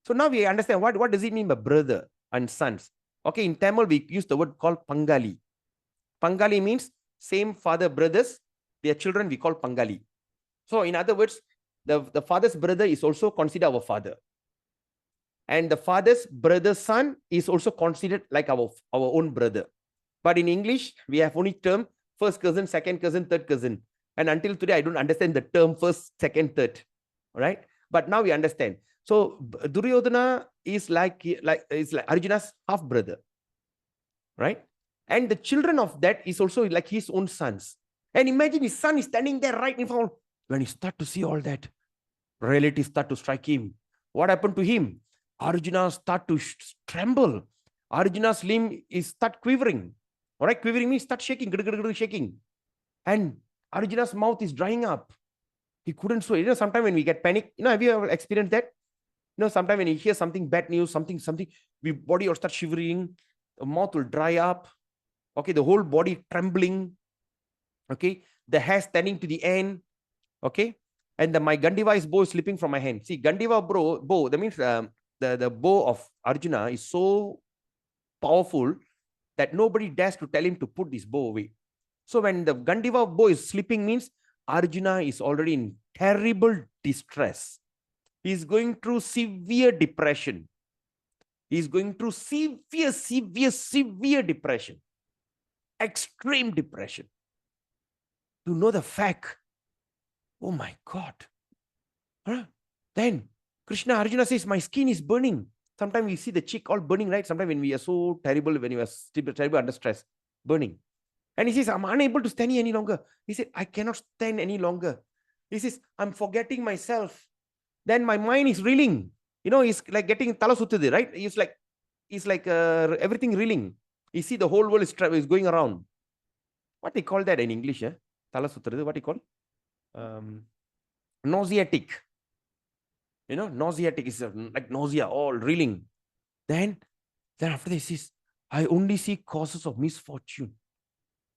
So now we understand what does it mean by brother and sons. Okay, in Tamil, we use the word called Pangali. Pangali means same father brothers, their children we call Pangali. So in other words, the father's brother is also considered our father. And the father's brother's son is also considered like our own brother. But in English, we have only term first cousin, second cousin, third cousin. And until today, I don't understand the term first, second, third. Right? But now we understand. So Duryodhana is like Arjuna's half brother. Right? And the children of that is also like his own sons. And imagine his son is standing there right in front. When he start to see all that, relatives start to strike him. What happened to him? Arjuna start to tremble. Arjuna's limb is start quivering. All right, quivering means start shaking, shaking. And Arjuna's mouth is drying up. He couldn't swallow. You know, sometimes when we get panic, have you ever experienced that? Sometimes when you hear something bad news, something, your body will start shivering, the mouth will dry up. Okay, the whole body trembling. Okay, the hair standing to the end. Okay, and my Gandiva's bow is slipping from my hand. See, Gandiva bow, that means the bow of Arjuna is so powerful that nobody dares to tell him to put this bow away. So when the Gandiva bow is slipping means Arjuna is already in terrible distress. He is going through severe depression. He is going through severe depression. Extreme depression. To know the fact, oh my God. Then Krishna, Arjuna says, my skin is burning. Sometimes we see the cheek all burning, right? Sometimes when we are so terrible, when we are terrible under stress, burning. And he says, I'm unable to stand here any longer. He said, I cannot stand any longer. He says, I'm forgetting myself. Then my mind is reeling. He's like getting tala sutthudu, right? He's like everything reeling. You see the whole world is going around. What they call that in English? Tala sutthudu, what do you call? Nauseatic. Nauseatic is like nausea, all reeling. Then after this is, I only see causes of misfortune.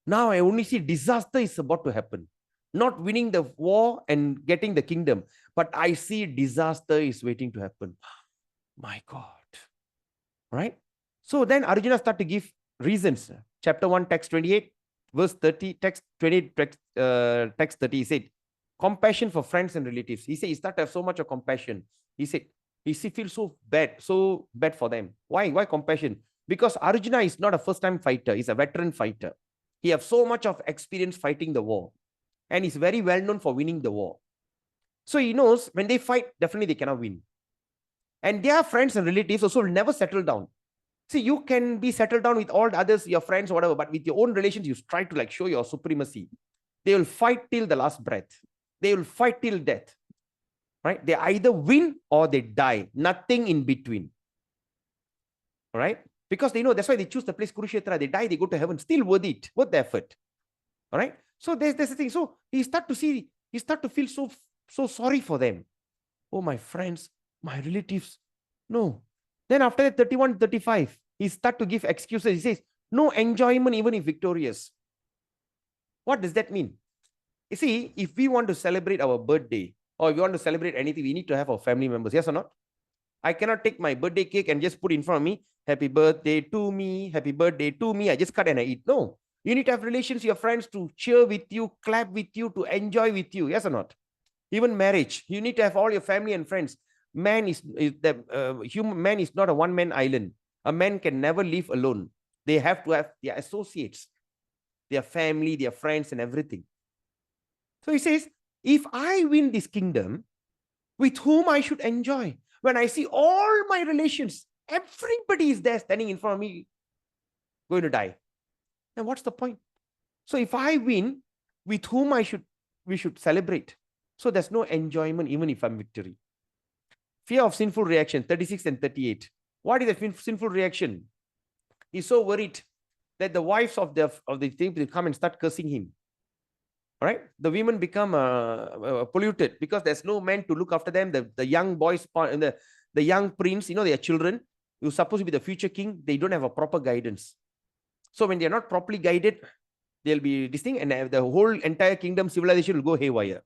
Now I only see disaster is about to happen. Not winning the war and getting the kingdom, but I see disaster is waiting to happen. My God. Right? So then Arjuna started to give reasons. Chapter 1, text 28, verse 30, text 28, text 30, he said, compassion for friends and relatives. He said he started to have so much of compassion. He said he feels so bad for them. Why compassion? Because Arjuna is not a first-time fighter. He's a veteran fighter. He has so much of experience fighting the war. And he's very well known for winning the war. So he knows when they fight, definitely they cannot win. And their friends and relatives also will never settle down. See, you can be settled down with all the others, your friends or whatever, but with your own relations, you try to show your supremacy. They will fight till the last breath. They will fight till death. Right? They either win or they die. Nothing in between. All right? Because they know that's why they choose the place Kurukshetra. They die, they go to heaven. Still worth it. Worth the effort. All right? So there's the thing. So he start to feel so sorry for them. Oh, my friends, my relatives. No. Then after that, 31, 35, he start to give excuses. He says, no enjoyment even if victorious. What does that mean? You see, if we want to celebrate our birthday, or if we want to celebrate anything, we need to have our family members. Yes or not? I cannot take my birthday cake and just put in front of me, happy birthday to me, happy birthday to me. I just cut and I eat. No. You need to have relations with your friends to cheer with you, clap with you, to enjoy with you. Yes or not? Even marriage, you need to have all your family and friends. Man is not a one-man island. A man can never live alone. They have to have their associates, their family, their friends, and everything. So he says, if I win this kingdom, with whom I should enjoy? When I see all my relations, everybody is there standing in front of me, going to die. Then what's the point? So if I win, with whom we should celebrate. So there's no enjoyment even if I'm victory. Fear of sinful reaction, 36 and 38. What is the sinful reaction? He's so worried that the wives of the thing will come and start cursing him. All right, the women become polluted because there's no man to look after them. The young boys, the young prince, their children, who's supposed to be the future king, they don't have a proper guidance. So when they're not properly guided, they'll be this thing, and the whole entire kingdom civilization will go haywire.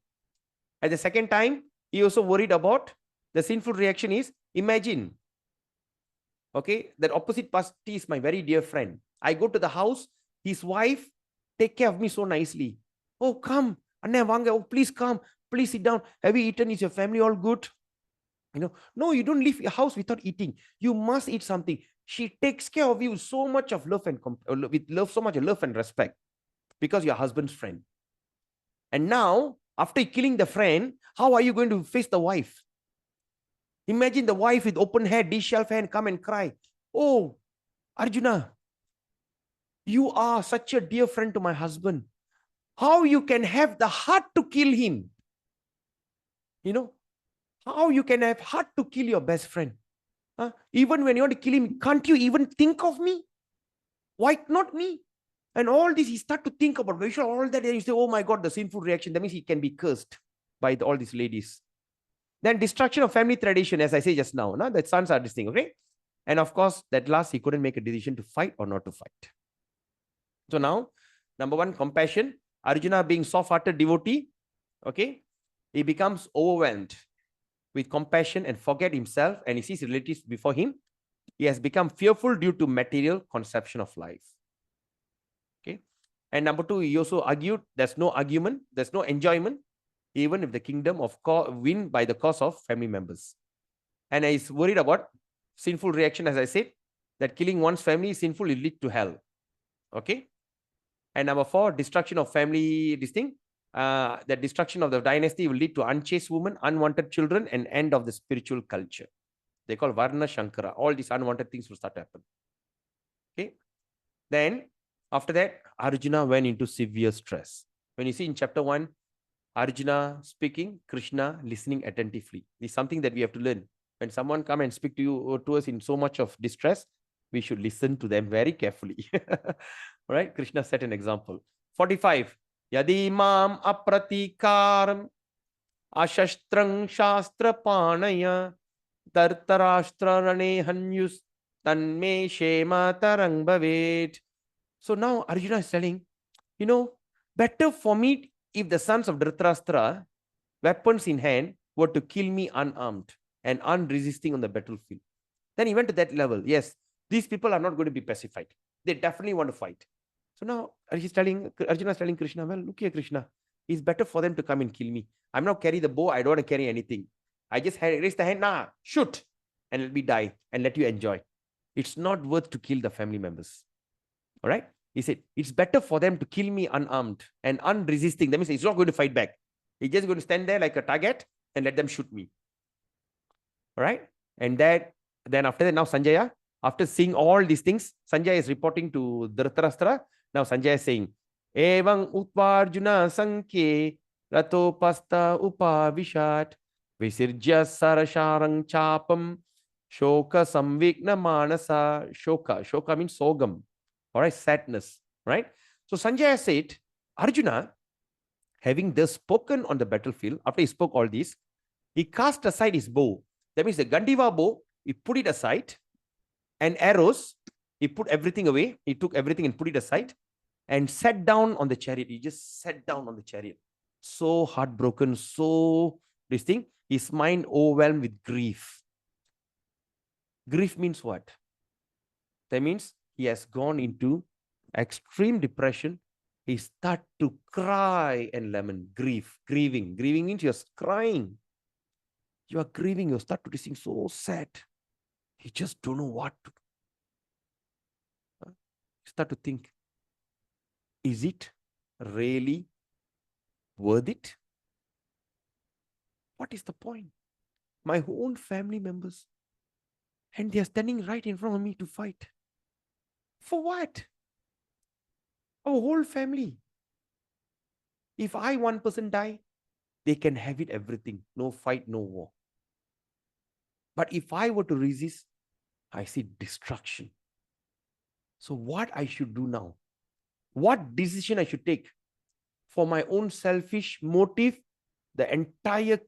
At the second time, he also worried about the sinful reaction is, imagine, okay, that opposite party is my very dear friend. I go to the house, his wife take care of me so nicely. Oh, come, Anna Vanga, oh, please come, please sit down. Have you eaten? Is your family all good? No, you don't leave your house without eating. You must eat something. She takes care of you with so much of love and so much love and respect because you're husband's friend. And now, after killing the friend, how are you going to face the wife? Imagine the wife with open head, disheveled hand, come and cry. Oh, Arjuna, you are such a dear friend to my husband. How you can have the heart to kill him? How you can have heart to kill your best friend? Even when you want to kill him, can't you even think of me? Why not me? And all this, he start to think about all that, and you say, oh my God, the sinful reaction. That means he can be cursed by all these ladies. Then destruction of family tradition, as I say just now, that sons are this thing, okay? And of course, that last, he couldn't make a decision to fight or not to fight. So now, number one, compassion. Arjuna being soft-hearted devotee, okay? He becomes overwhelmed with compassion and forget himself, and he sees relatives before him. He has become fearful due to material conception of life. Okay. And number two, he also argued there's no argument, there's no enjoyment, even if the kingdom of win by the cause of family members. And he's worried about sinful reaction, as I said, that killing one's family is sinful, will lead to hell. Okay. And number four, destruction of family, this thing, the destruction of the dynasty will lead to unchaste women, unwanted children, and end of the spiritual culture. They call Varna Shankara. All these unwanted things will start to happen. Okay. Then, after that, Arjuna went into severe stress. When you see in chapter 1, Arjuna speaking, Krishna listening attentively. This is something that we have to learn. When someone come and speak to you or to us in so much of distress, we should listen to them very carefully. All right, Krishna set an example. 45. Yadi mam apratikaram ashastrang shastra panaya tartarashtra rane hanyus tanme shema tarang bhavet. So now Arjuna is telling, better for me if the sons of Dhritarashtra, weapons in hand, were to kill me unarmed and unresisting on the battlefield. Then he went to that level. Yes, these people are not going to be pacified. They definitely want to fight. So now Arjuna is telling Krishna, well, look here, Krishna, it's better for them to come and kill me. I'm not carry the bow. I don't want to carry anything. I just raise the hand, shoot, and let me die and let you enjoy. It's not worth to kill the family members. All right. He said, it's better for them to kill me unarmed and unresisting. That means he's not going to fight back. He's just going to stand there like a target and let them shoot me. All right. And then after that, now Sanjaya, after seeing all these things, Sanjaya is reporting to Dhritarashtra. Now Sanjaya is saying, Evang Utvarjuna Sankye Rato Pasta Upavishat Visirja Sarasharang Chapam Shoka Samvikna Manasa. Shoka means sogam. All right, sadness, right? So Sanjaya said, Arjuna, having thus spoken on the battlefield, after he spoke all this, he cast aside his bow. That means the Gandiva bow, he put it aside, and arrows, he put everything away. He took everything and put it aside and sat down on the chariot. He just sat down on the chariot. So heartbroken, so this thing, his mind overwhelmed with grief. Grief means what? That means he has gone into extreme depression. He start to cry and lament, grieving. Grieving means you're crying. You are grieving. You start to sing so sad. You just don't know what to do. start to think, is it really worth it? What is the point? My own family members, and they are standing right in front of me to fight. For what? Our whole family. If I one person die, they can have it everything. No fight, no war. But if I were to resist, I see destruction. So what I should do now? What decision I should take? For my own selfish motive, the entire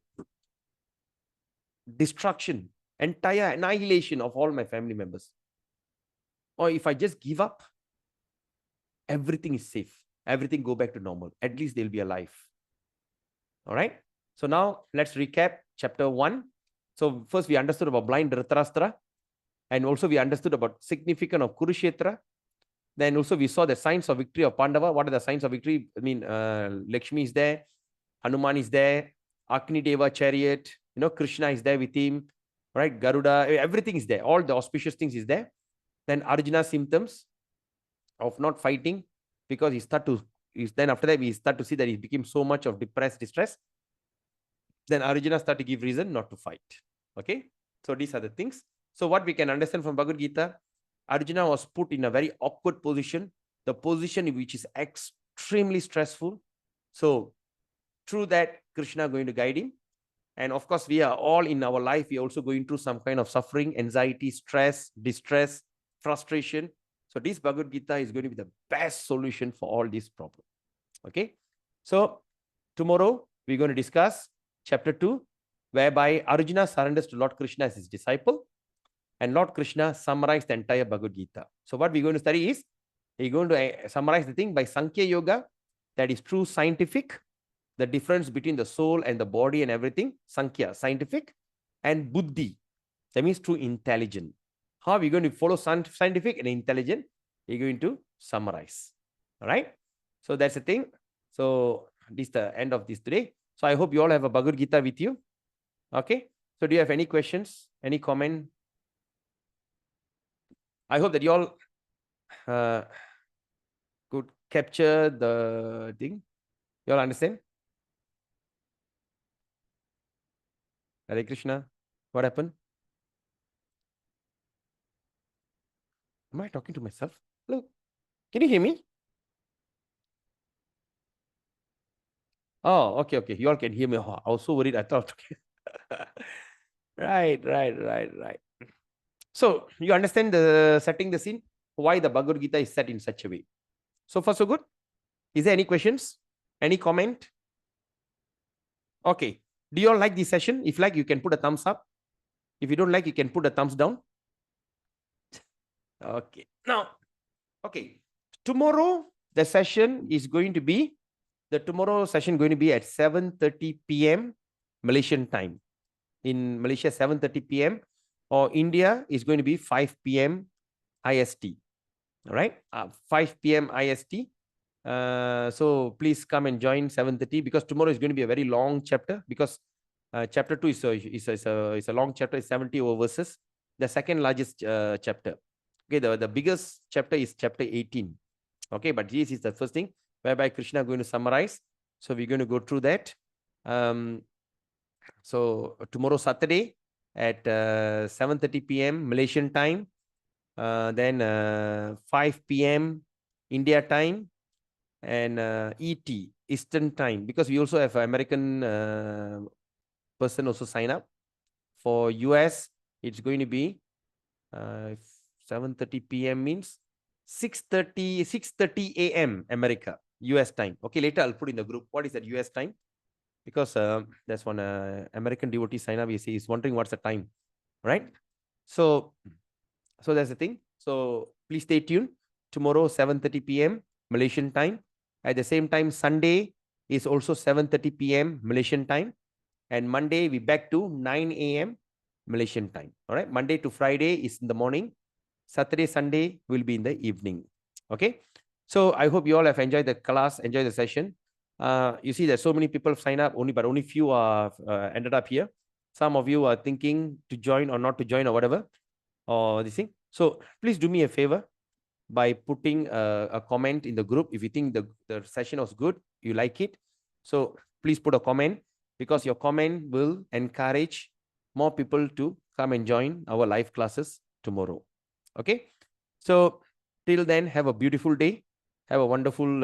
destruction, entire annihilation of all my family members. Or if I just give up, everything is safe. Everything go back to normal. At least they'll be alive. All right. So now let's recap chapter 1. So first we understood about blind Dhritarashtra, and also we understood about significance of Kurukshetra. Then also we saw the signs of victory of Pandava. What are the signs of victory? I mean, Lakshmi is there, Hanuman is there, Agni Deva chariot, Krishna is there with him, right? Garuda, everything is there. All the auspicious things is there. Then Arjuna's symptoms of not fighting, because then after that we start to see that he became so much of depressed, distress. Then Arjuna start to give reason not to fight. Okay, so these are the things. So what we can understand from Bhagavad Gita, Arjuna was put in a very awkward position, the position which is extremely stressful. So through that, Krishna going to guide him. And of course, we are all in our life, we are also going through some kind of suffering, anxiety, stress, distress, frustration. So this Bhagavad Gita is going to be the best solution for all these problems. Okay. So tomorrow we're going to discuss chapter 2, whereby Arjuna surrenders to Lord Krishna as his disciple, and Lord Krishna summarized the entire Bhagavad Gita. So what we're going to study is, we're going to summarize the thing by Sankhya Yoga, that is true scientific, the difference between the soul and the body and everything, Sankhya, scientific, and Buddhi, that means true intelligent. How are we going to follow scientific and intelligent? We're going to summarize. All right. So that's the thing. So this is the end of this today. So I hope you all have a Bhagavad Gita with you. Okay. So do you have any questions? Any comment? I hope that you all could capture the thing. You all understand? Hare Krishna. What happened? Am I talking to myself? Hello. Can you hear me? Oh, okay, okay. You all can hear me. Oh, I was so worried. I thought, okay. Right. So you understand the setting the scene, why the Bhagavad Gita is set in such a way. So far, so good. Is there any questions? Any comment? Okay. Do you all like this session? If like, you can put a thumbs up. If you don't like, you can put a thumbs down. Okay. Now, okay. Tomorrow, the session is going to be, tomorrow session going to be at 7:30 p.m. Malaysian time. In Malaysia, 7:30 p.m. or India is going to be 5 p.m. IST. All right, 5 p.m. IST. So please come and join 7:30, because tomorrow is going to be a very long chapter, because chapter 2 is a long chapter, it's 70 over verses. The second largest chapter. Okay, the biggest chapter is chapter 18. Okay, but this is the first thing, whereby Krishna is going to summarize. So we're going to go through that. So tomorrow, Saturday, at 7:30 p.m. Malaysian time, then 5 p.m. India time, and ET, Eastern time, because we also have an American person also sign up. For US, it's going to be 7:30 p.m. means 6:30 a.m. America, US time. Okay, later I'll put in the group what is that US time, because there's one American devotee sign up. He's wondering what's the time, right? So that's the thing. So please stay tuned. Tomorrow 7:30 p.m. Malaysian time. At the same time, Sunday is also 7:30 p.m. Malaysian time, and Monday we back to 9 a.m. Malaysian time. All right. Monday to Friday is in the morning. Saturday, Sunday will be in the evening. Okay. So I hope you all have enjoyed the class, enjoyed the session. You see that so many people sign up, but only few are ended up here. Some of you are thinking to join or not to join or whatever, or this thing. So please do me a favor. by putting a comment in the group. If you think the session was good, you like it, so please put a comment, because your comment will encourage more people to come and join our live classes tomorrow. Okay, so till then, have a beautiful day. Have a wonderful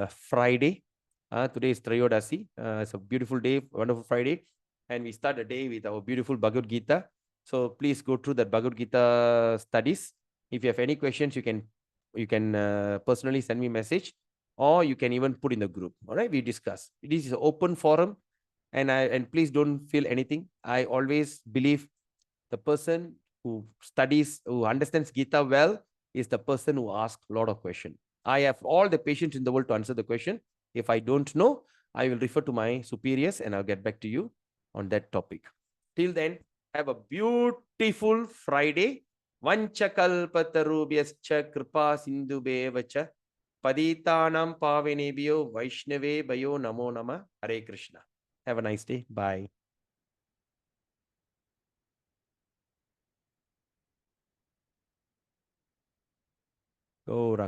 Friday. Today is Trayodasi. It's a beautiful day, wonderful Friday. And we start the day with our beautiful Bhagavad Gita. So please go through that Bhagavad Gita studies. If you have any questions, you can personally send me a message, or you can even put in the group. All right, we discuss. This is an open forum, and please don't feel anything. I always believe the person who studies, who understands Gita well, is the person who asks a lot of questions. I have all the patience in the world to answer the question. If I don't know, I will refer to my superiors and I'll get back to you on that topic. Till then, have a beautiful Friday. Vanchakalpatarubhyascha kripa sindhubevacha paditanam pavinebhyo vaishnave bhayo namo nama. Hare Krishna. Have a nice day. Bye. Go Rang.